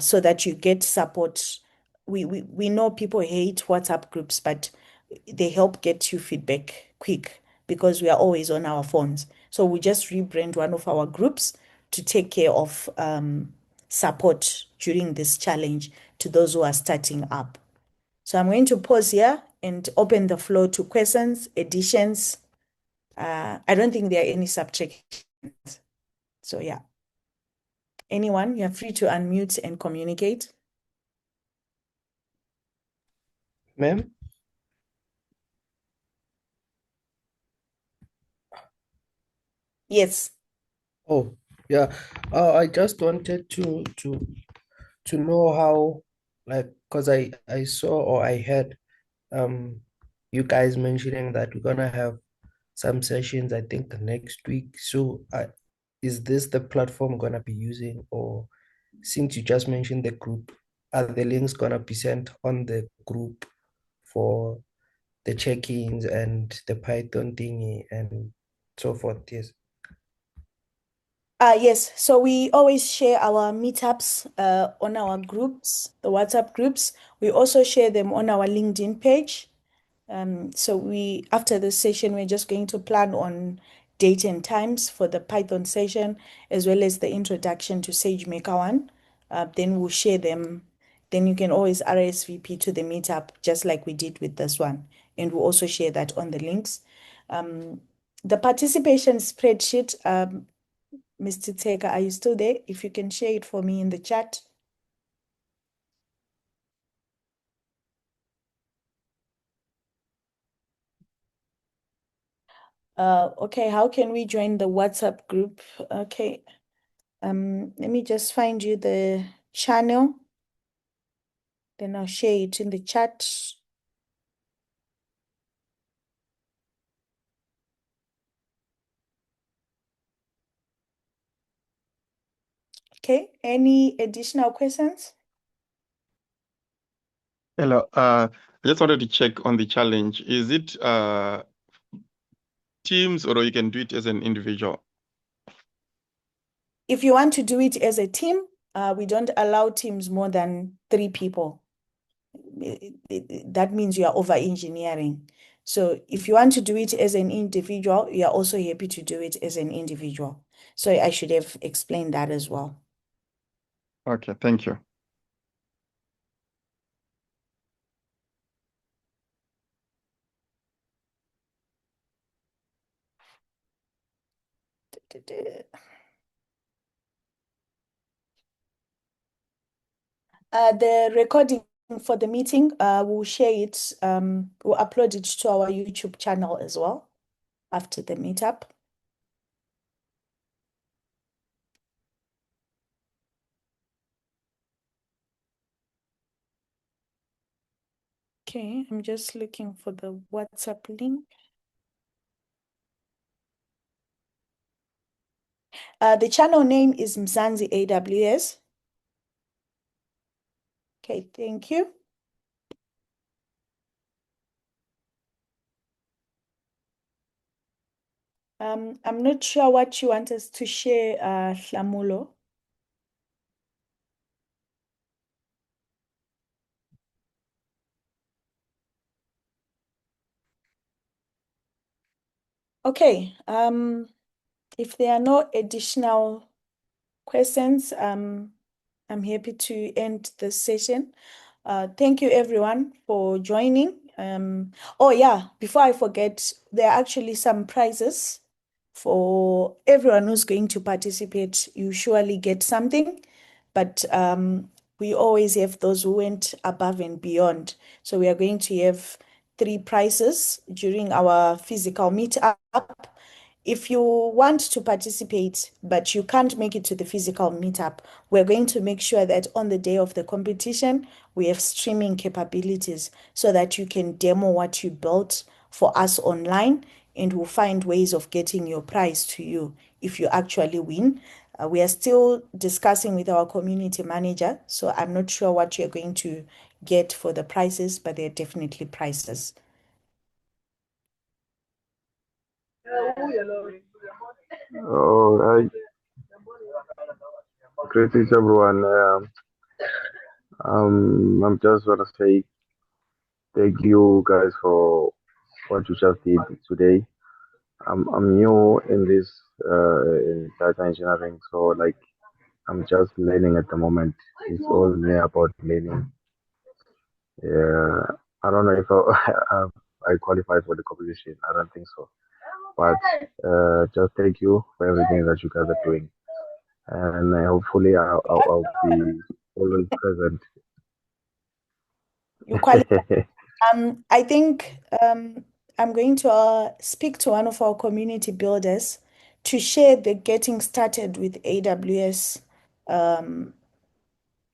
so that you get support. We know people hate WhatsApp groups, but they help get you feedback quick because we are always on our phones. So we just rebrand one of our groups to take care of support during this challenge to those who are starting up. So I'm going to pause here and open the floor to questions, additions. I don't think there are any subtractions. So yeah. Anyone, you're free to unmute and communicate. Ma'am? Yes. Oh, yeah. I just wanted to know how, like, because I saw or I heard you guys mentioning that we're gonna have some sessions, I think next week. So is this the platform gonna be using, or since you just mentioned the group, are the links gonna be sent on the group for the check-ins and the Python thingy and so forth? Yes. Yes, so we always share our meetups on our groups, the WhatsApp groups. We also share them on our LinkedIn page. So after this session, we're just going to plan on date and times for the Python session, as well as the introduction to SageMaker one. Then we'll share them. Then you can always RSVP to the meetup, just like we did with this one. And we'll also share that on the links. The participation spreadsheet, Mr. Teka, are you still there? If you can share it for me in the chat. Okay, how can we join the WhatsApp group? Okay. Let me just find you the channel. Then I'll share it in the chat. Okay, any additional questions? Hello. I just wanted to check on the challenge. Is it teams or you can do it as an individual? If you want to do it as a team, we don't allow teams more than 3 people. That means you are over engineering. So if you want to do it as an individual, you are also happy to do it as an individual. So I should have explained that as well. Okay, thank you. The recording for the meeting, we'll share it, we'll upload it to our YouTube channel as well after the meetup. Okay, I'm just looking for the WhatsApp link. The channel name is Mzansi AWS. Okay, thank you. I'm not sure what you want us to share, Hlamulo. Okay, if there are no additional questions, I'm happy to end the session. Thank you everyone for joining. Oh yeah, before I forget, there are actually some prizes for everyone who's going to participate. You surely get something, but we always have those who went above and beyond. So we are going to have 3 prizes during our physical meetup. If you want to participate, but you can't make it to the physical meetup, we're going to make sure that on the day of the competition, we have streaming capabilities so that you can demo what you built for us online, and we'll find ways of getting your prize to you if you actually win. We are still discussing with our community manager, so I'm not sure what you're going to get for the prizes, but they're definitely prizes. Oh, greetings everyone. I'm just gonna say thank you guys for what you just did today. I'm new in this in data engineering, so like I'm just learning at the moment. It's all me about learning. Yeah, I don't know if I qualify for the competition. I don't think so. But just thank you for everything that you guys are doing, and hopefully I'll be always present. You qualify. I think I'm going to speak to one of our community builders to share the getting started with AWS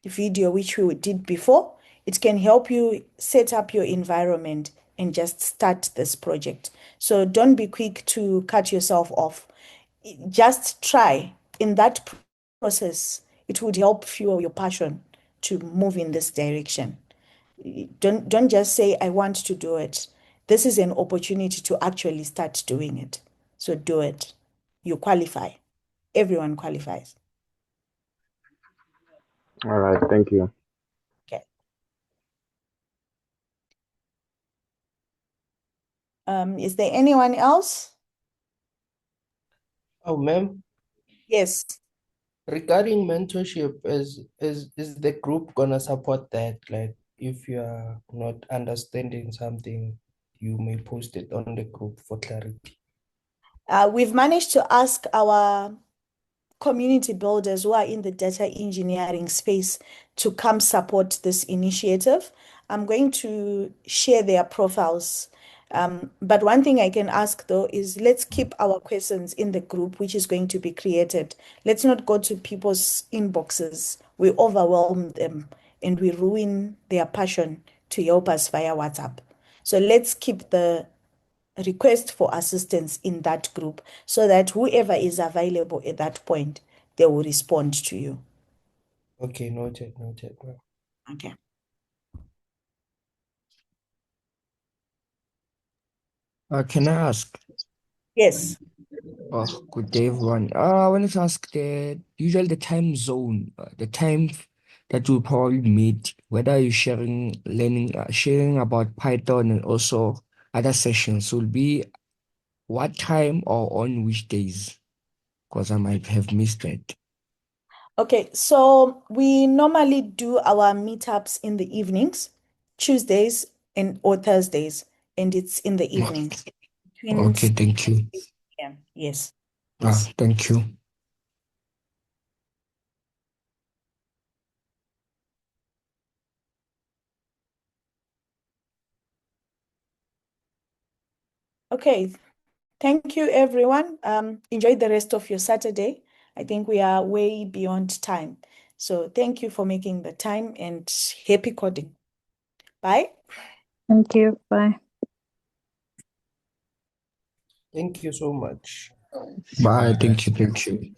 video, which we did before. It can help you set up your environment and just start this project. So don't be quick to cut yourself off. Just try. In that process, it would help fuel your passion to move in this direction. Don't just say, I want to do it. This is an opportunity to actually start doing it. So do it. You qualify. Everyone qualifies. All right, thank you. Okay. Is there anyone else? Oh, ma'am, Yes. regarding mentorship, is the group gonna support that? Like, if you are not understanding something, you may post it on the group for clarity. We've managed to ask our community builders who are in the data engineering space to come support this initiative. I'm going to share their profiles. But one thing I can ask though is let's keep our questions in the group, which is going to be created. Let's not go to people's inboxes. We overwhelm them and we ruin their passion to help us via WhatsApp. So let's keep the request for assistance in that group so that whoever is available at that point, they will respond to you. Okay, noted, bro. Okay. Can I ask? Yes. Oh, good day, everyone. I wanted to ask usually the time zone, the time that we'll probably meet, whether you're sharing about Python and also other sessions will be what time or on which days? Because I might have missed it. Okay, so we normally do our meetups in the evenings, Tuesdays or Thursdays, and it's in the evenings. Okay, thank you. Yeah, yes. Thank you. Okay, thank you, everyone. Enjoy the rest of your Saturday. I think we are way beyond time. So thank you for making the time and happy coding. Bye. Thank you. Bye. Thank you so much. Bye. Thank you. Thank you.